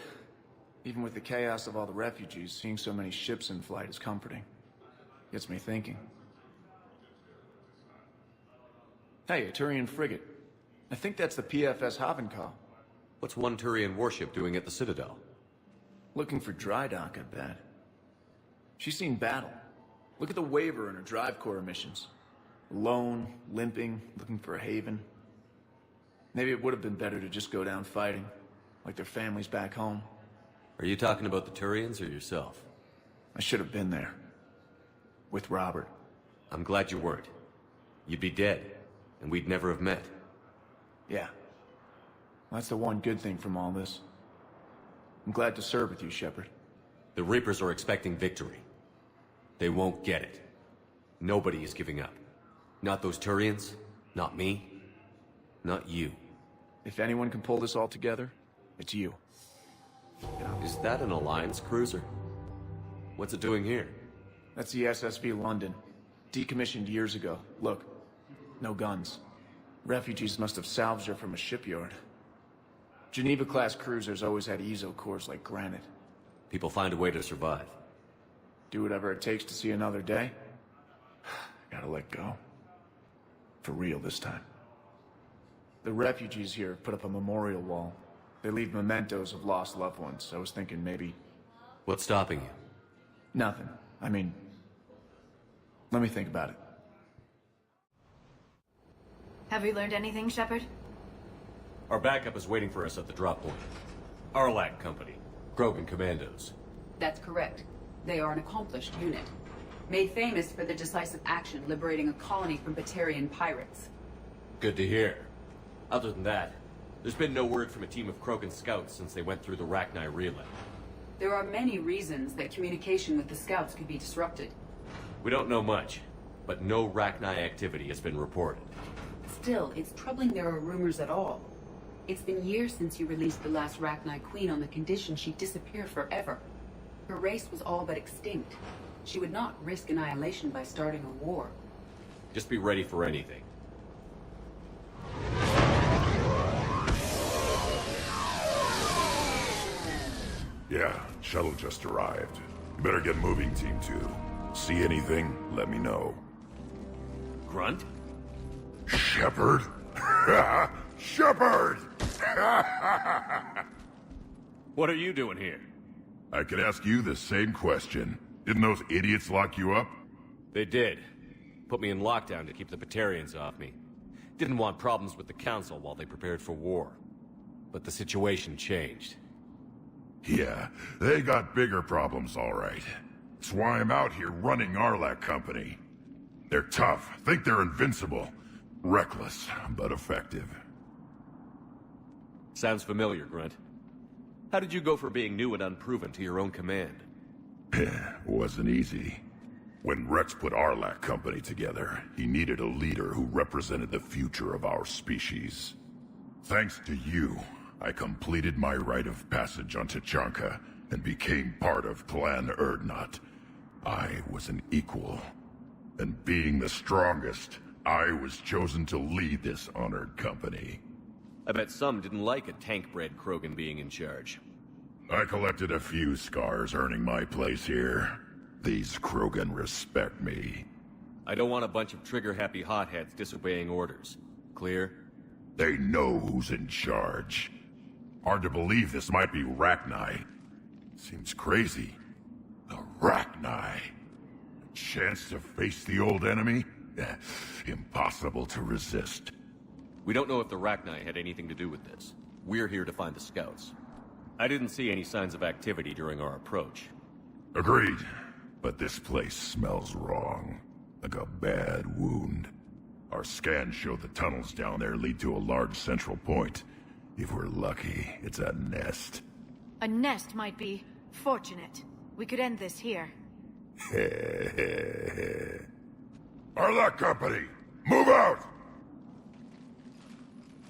[SPEAKER 12] Even with the chaos of all the refugees, seeing so many ships in flight is comforting. Gets me thinking. Hey, a Turian frigate. I think that's the PFS Havenkow.
[SPEAKER 1] What's one Turian warship doing at the Citadel?
[SPEAKER 12] Looking for dry dock, I bet. She's seen battle. Look at the waiver in her drive core emissions. Alone, limping, looking for a haven. Maybe it would have been better to just go down fighting, like their families back home.
[SPEAKER 1] Are you talking about the Turians or yourself?
[SPEAKER 12] I should have been there. With Robert.
[SPEAKER 1] I'm glad you weren't. You'd be dead, and we'd never have met.
[SPEAKER 12] Yeah. That's the one good thing from all this. I'm glad to serve with you, Shepard.
[SPEAKER 1] The Reapers are expecting victory. They won't get it. Nobody is giving up. Not those Turians, not me, not you.
[SPEAKER 12] If anyone can pull this all together, it's you.
[SPEAKER 1] Is that an Alliance cruiser? What's it doing here?
[SPEAKER 12] That's the SSV London. Decommissioned years ago. Look, no guns. Refugees must have salvaged her from a shipyard. Geneva-class cruisers always had ezo cores like granite.
[SPEAKER 1] People find a way to survive.
[SPEAKER 12] Do whatever it takes to see another day. Gotta let go. For real this time. The refugees here have put up a memorial wall. They leave mementos of lost loved ones. I was thinking maybe...
[SPEAKER 1] What's stopping you?
[SPEAKER 12] Nothing. I mean... Let me think about it.
[SPEAKER 16] Have you learned anything, Shepard?
[SPEAKER 1] Our backup is waiting for us at the drop point. Arlac Company. Krogan Commandos.
[SPEAKER 20] That's correct. They are an accomplished unit. Made famous for their decisive action liberating a colony from batarian pirates.
[SPEAKER 1] Good to hear. Other than that, there's been no word from a team of Krogan scouts since they went through the Rachni relay.
[SPEAKER 20] There are many reasons that communication with the scouts could be disrupted.
[SPEAKER 1] We don't know much, but no Rachni activity has been reported.
[SPEAKER 20] Still, it's troubling there are rumors at all. It's been years since you released the last Rachni Queen on the condition she'd disappear forever. Her race was all but extinct. She would not risk annihilation by starting a war.
[SPEAKER 1] Just be ready for anything.
[SPEAKER 5] Yeah, shuttle just arrived. You better get moving, Team 2. See anything, let me know.
[SPEAKER 1] Grunt?
[SPEAKER 5] Shepard? Shepard!
[SPEAKER 1] What are you doing here?
[SPEAKER 5] I could ask you the same question. Didn't those idiots lock you up?
[SPEAKER 1] They did. Put me in lockdown to keep the Batarians off me. Didn't want problems with the Council while they prepared for war. But the situation changed.
[SPEAKER 5] Yeah, they got bigger problems, all right. That's why I'm out here running Arlac Company. They're tough, think they're invincible. Reckless, but effective.
[SPEAKER 1] Sounds familiar, Grunt. How did you go from being new and unproven to your own command?
[SPEAKER 5] Wasn't easy. When Rex put Arlac Company together, he needed a leader who represented the future of our species. Thanks to you, I completed my rite of passage on Tachanka and became part of Clan Urdnot. I was an equal. And being the strongest, I was chosen to lead this honored company.
[SPEAKER 1] I bet some didn't like a tank-bred Krogan being in charge.
[SPEAKER 5] I collected a few scars earning my place here. These Krogan respect me.
[SPEAKER 1] I don't want a bunch of trigger-happy hotheads disobeying orders. Clear?
[SPEAKER 5] They know who's in charge. Hard to believe this might be Rachni. Seems crazy. The Rachni. A chance to face the old enemy? Impossible to resist.
[SPEAKER 1] We don't know if the Rachni had anything to do with this. We're here to find the scouts. I didn't see any signs of activity during our approach.
[SPEAKER 5] Agreed. But this place smells wrong. Like a bad wound. Our scans show the tunnels down there lead to a large central point. If we're lucky, it's a nest.
[SPEAKER 16] A nest might be fortunate. We could end this here.
[SPEAKER 5] Arlac Company, move out!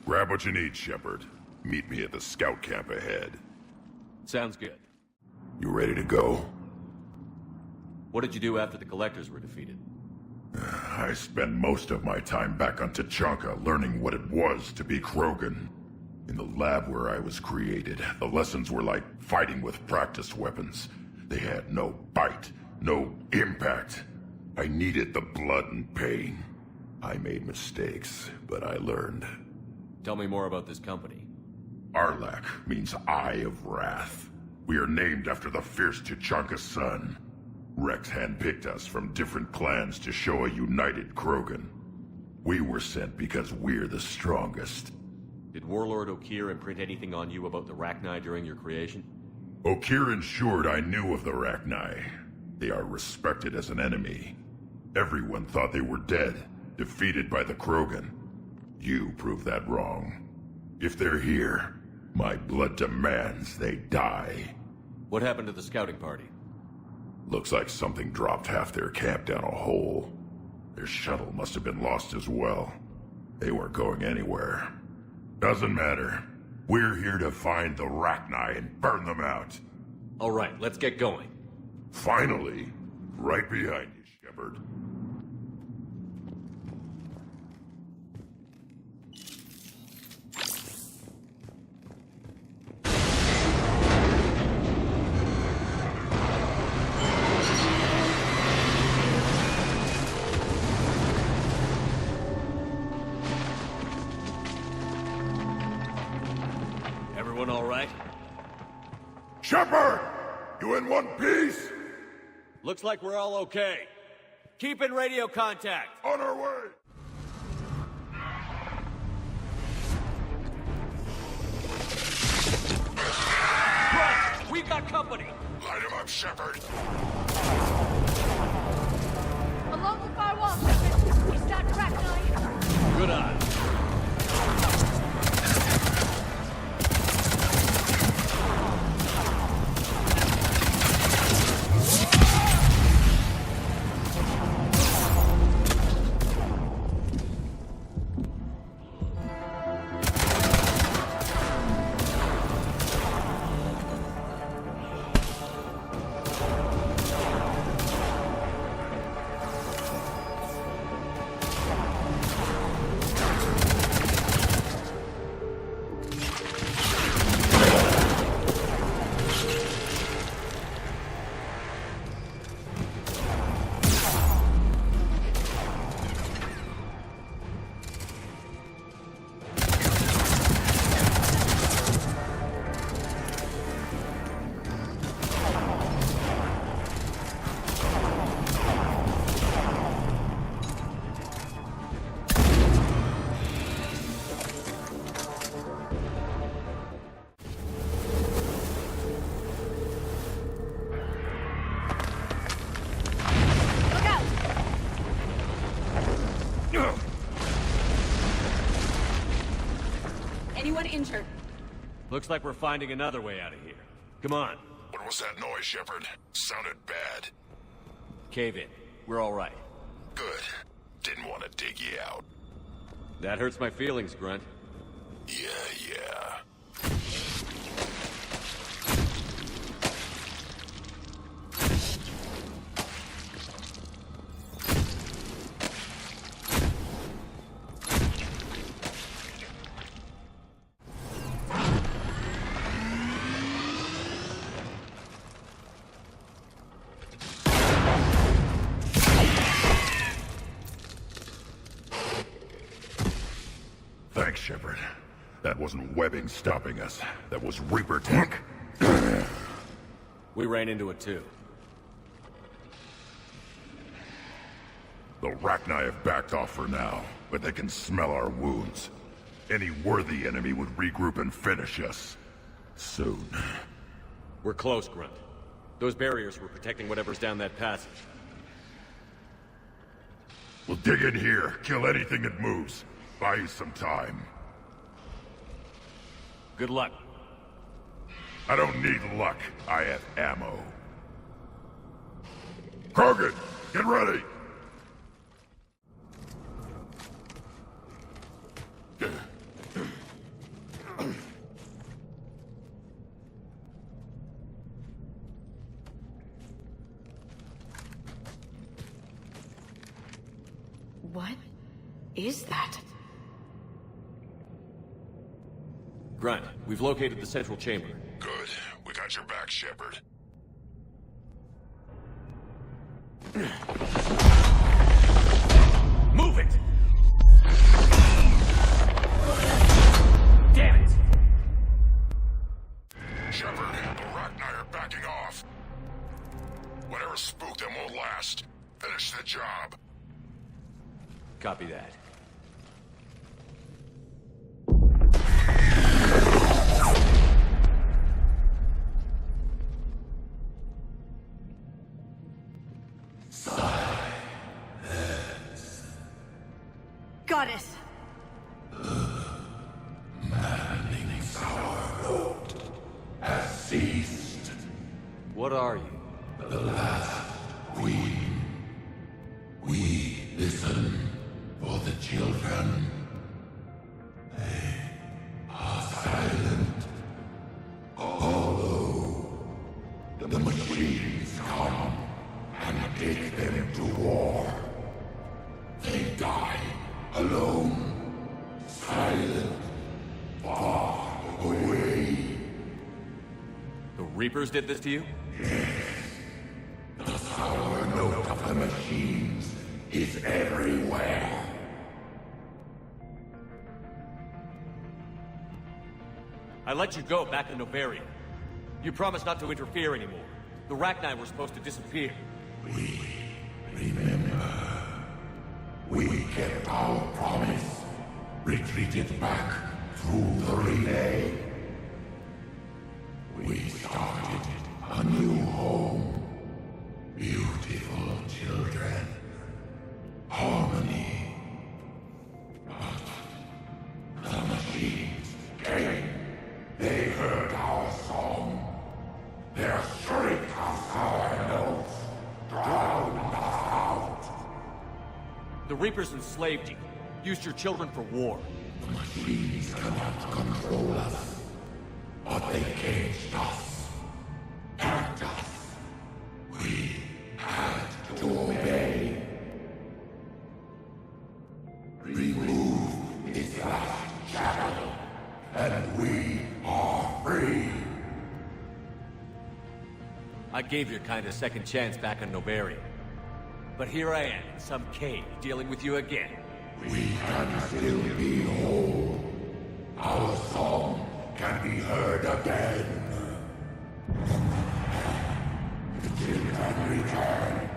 [SPEAKER 5] Grab what you need, Shepard. Meet me at the scout camp ahead.
[SPEAKER 1] Sounds good.
[SPEAKER 5] You ready to go?
[SPEAKER 1] What did you do after the Collectors were defeated?
[SPEAKER 5] I spent most of my time back on Tuchanka learning what it was to be Krogan. In the lab where I was created, the lessons were like fighting with practice weapons. They had no bite, no impact. I needed the blood and pain. I made mistakes, but I learned.
[SPEAKER 1] Tell me more about this company.
[SPEAKER 5] Arlac means Eye of Wrath. We are named after the fierce Tuchanka sun. Rex handpicked us from different clans to show a united Krogan. We were sent because we're the strongest.
[SPEAKER 1] Did Warlord Okir imprint anything on you about the Rachni during your creation?
[SPEAKER 5] Okir ensured I knew of the Rachni. They are respected as an enemy. Everyone thought they were dead, defeated by the Krogan. You proved that wrong. If they're here, my blood demands they die.
[SPEAKER 1] What happened to the scouting party?
[SPEAKER 5] Looks like something dropped half their camp down a hole. Their shuttle must have been lost as well. They weren't going anywhere. Doesn't matter. We're here to find the Rachni and burn them out.
[SPEAKER 1] All right, let's get going.
[SPEAKER 5] Finally. Right behind you, Shepard.
[SPEAKER 1] Everyone all right?
[SPEAKER 5] Shepard! You in one piece?
[SPEAKER 1] Looks like we're all okay. Keep in radio contact.
[SPEAKER 5] On our way!
[SPEAKER 1] Right! We've got company!
[SPEAKER 5] Light him up, Shepard!
[SPEAKER 16] Along the far wall, Shepard. We start Rachni.
[SPEAKER 1] Good eye.
[SPEAKER 20] Anyone injured?
[SPEAKER 1] Looks like we're finding another way out of here. Come on.
[SPEAKER 5] What was that noise, Shepard? Sounded bad.
[SPEAKER 1] Cave in. We're all right.
[SPEAKER 5] Good. Didn't want to dig you out.
[SPEAKER 1] That hurts my feelings, Grunt.
[SPEAKER 5] Yeah. Shepard. That wasn't webbing stopping us. That was Reaper tech.
[SPEAKER 1] We ran into it too.
[SPEAKER 5] The Rachni have backed off for now, but they can smell our wounds. Any worthy enemy would regroup and finish us. Soon.
[SPEAKER 1] We're close, Grunt. Those barriers were protecting whatever's down that passage.
[SPEAKER 5] We'll dig in here, kill anything that moves. Buy you some time.
[SPEAKER 1] Good luck.
[SPEAKER 5] I don't need luck. I have ammo. Krogan, get ready!
[SPEAKER 17] What is that?
[SPEAKER 1] Grunt, we've located the central chamber.
[SPEAKER 5] Good. We got your back, Shepard.
[SPEAKER 1] Move it! Damn it!
[SPEAKER 5] Shepard, the Rachni are backing off. Whatever spooked them won't last. Finish the job.
[SPEAKER 1] Copy that.
[SPEAKER 16] Got it.
[SPEAKER 5] Manning's our road has ceased.
[SPEAKER 1] What are you?
[SPEAKER 5] The last queen. We listen for the children. They are silent. Although the machines come and take them to war, they die alone, silent, far away.
[SPEAKER 1] The Reapers did this to you?
[SPEAKER 5] Yes. The sour note of the machines is everywhere.
[SPEAKER 1] I let you go back in Novaria. You promised not to interfere anymore. The Rachni were supposed to disappear.
[SPEAKER 5] We remember. We kept our promise. Retreated back through the Renegade. We started a new home. Beautiful children. Harmony. But the machines came. They heard our song. Their shriek of sour notes drowned us out.
[SPEAKER 1] The Reapers enslaved you. Used your children for war.
[SPEAKER 5] The machines cannot control us. But they caged us. Trapped us. We had to obey. Remove its last shadow, and we are free.
[SPEAKER 1] I gave your kind a second chance back in Novaria. But here I am, in some cave, dealing with you again.
[SPEAKER 5] We can still be whole. Our song can be heard again. The children return.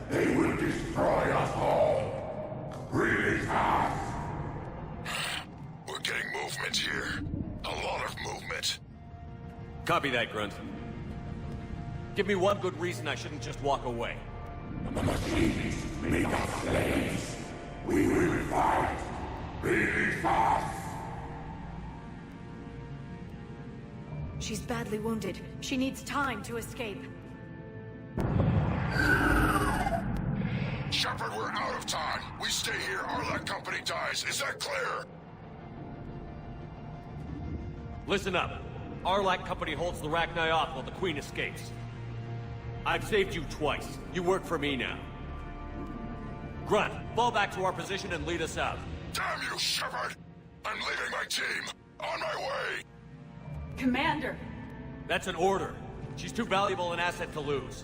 [SPEAKER 5] They will destroy us all. Really fast. We're getting movement here. A lot of movement.
[SPEAKER 1] Copy that, Grunt. Give me one good reason I shouldn't just walk away.
[SPEAKER 5] The machines make us slaves. We will fight. Really fast.
[SPEAKER 16] She's badly wounded. She needs time to escape.
[SPEAKER 5] Shepard, we're out of time. We stay here, our company dies. Is that clear?
[SPEAKER 1] Listen up. Arlac Company holds the Rachni off while the Queen escapes. I've saved you twice. You work for me now. Grunt, fall back to our position and lead us out.
[SPEAKER 5] Damn you, Shepard! I'm leaving my team. On my way.
[SPEAKER 16] Commander!
[SPEAKER 1] That's an order. She's too valuable an asset to lose.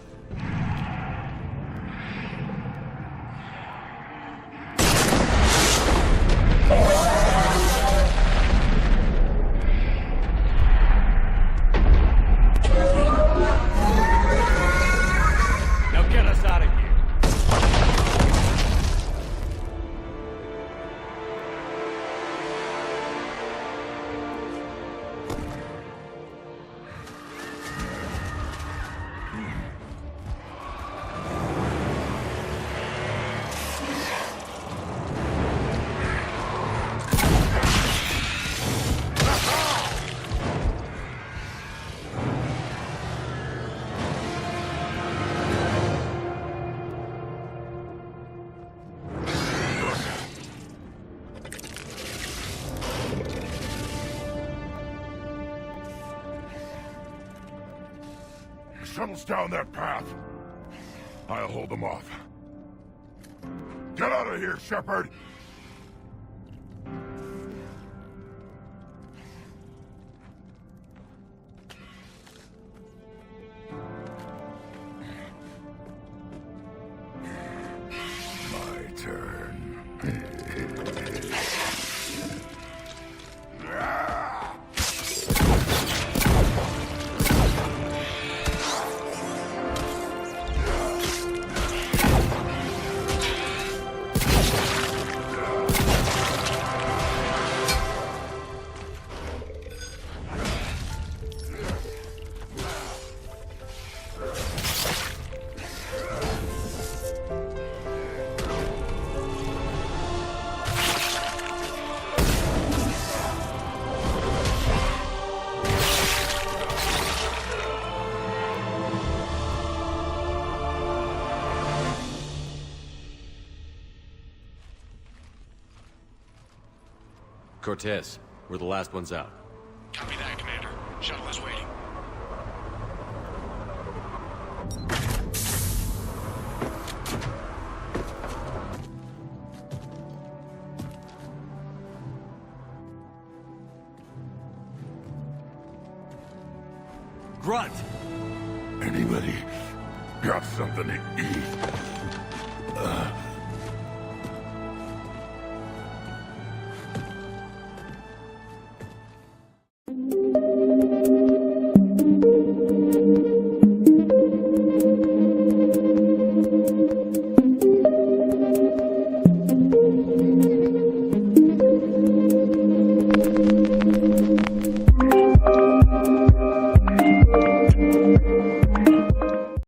[SPEAKER 5] shuttles down that path. I'll hold them off. Get out of here, Shepard! My turn.
[SPEAKER 1] Cortez, we're the last ones out.
[SPEAKER 21] Copy that, Commander. Shuttle is waiting.
[SPEAKER 1] Grunt!
[SPEAKER 5] Anybody got something to eat?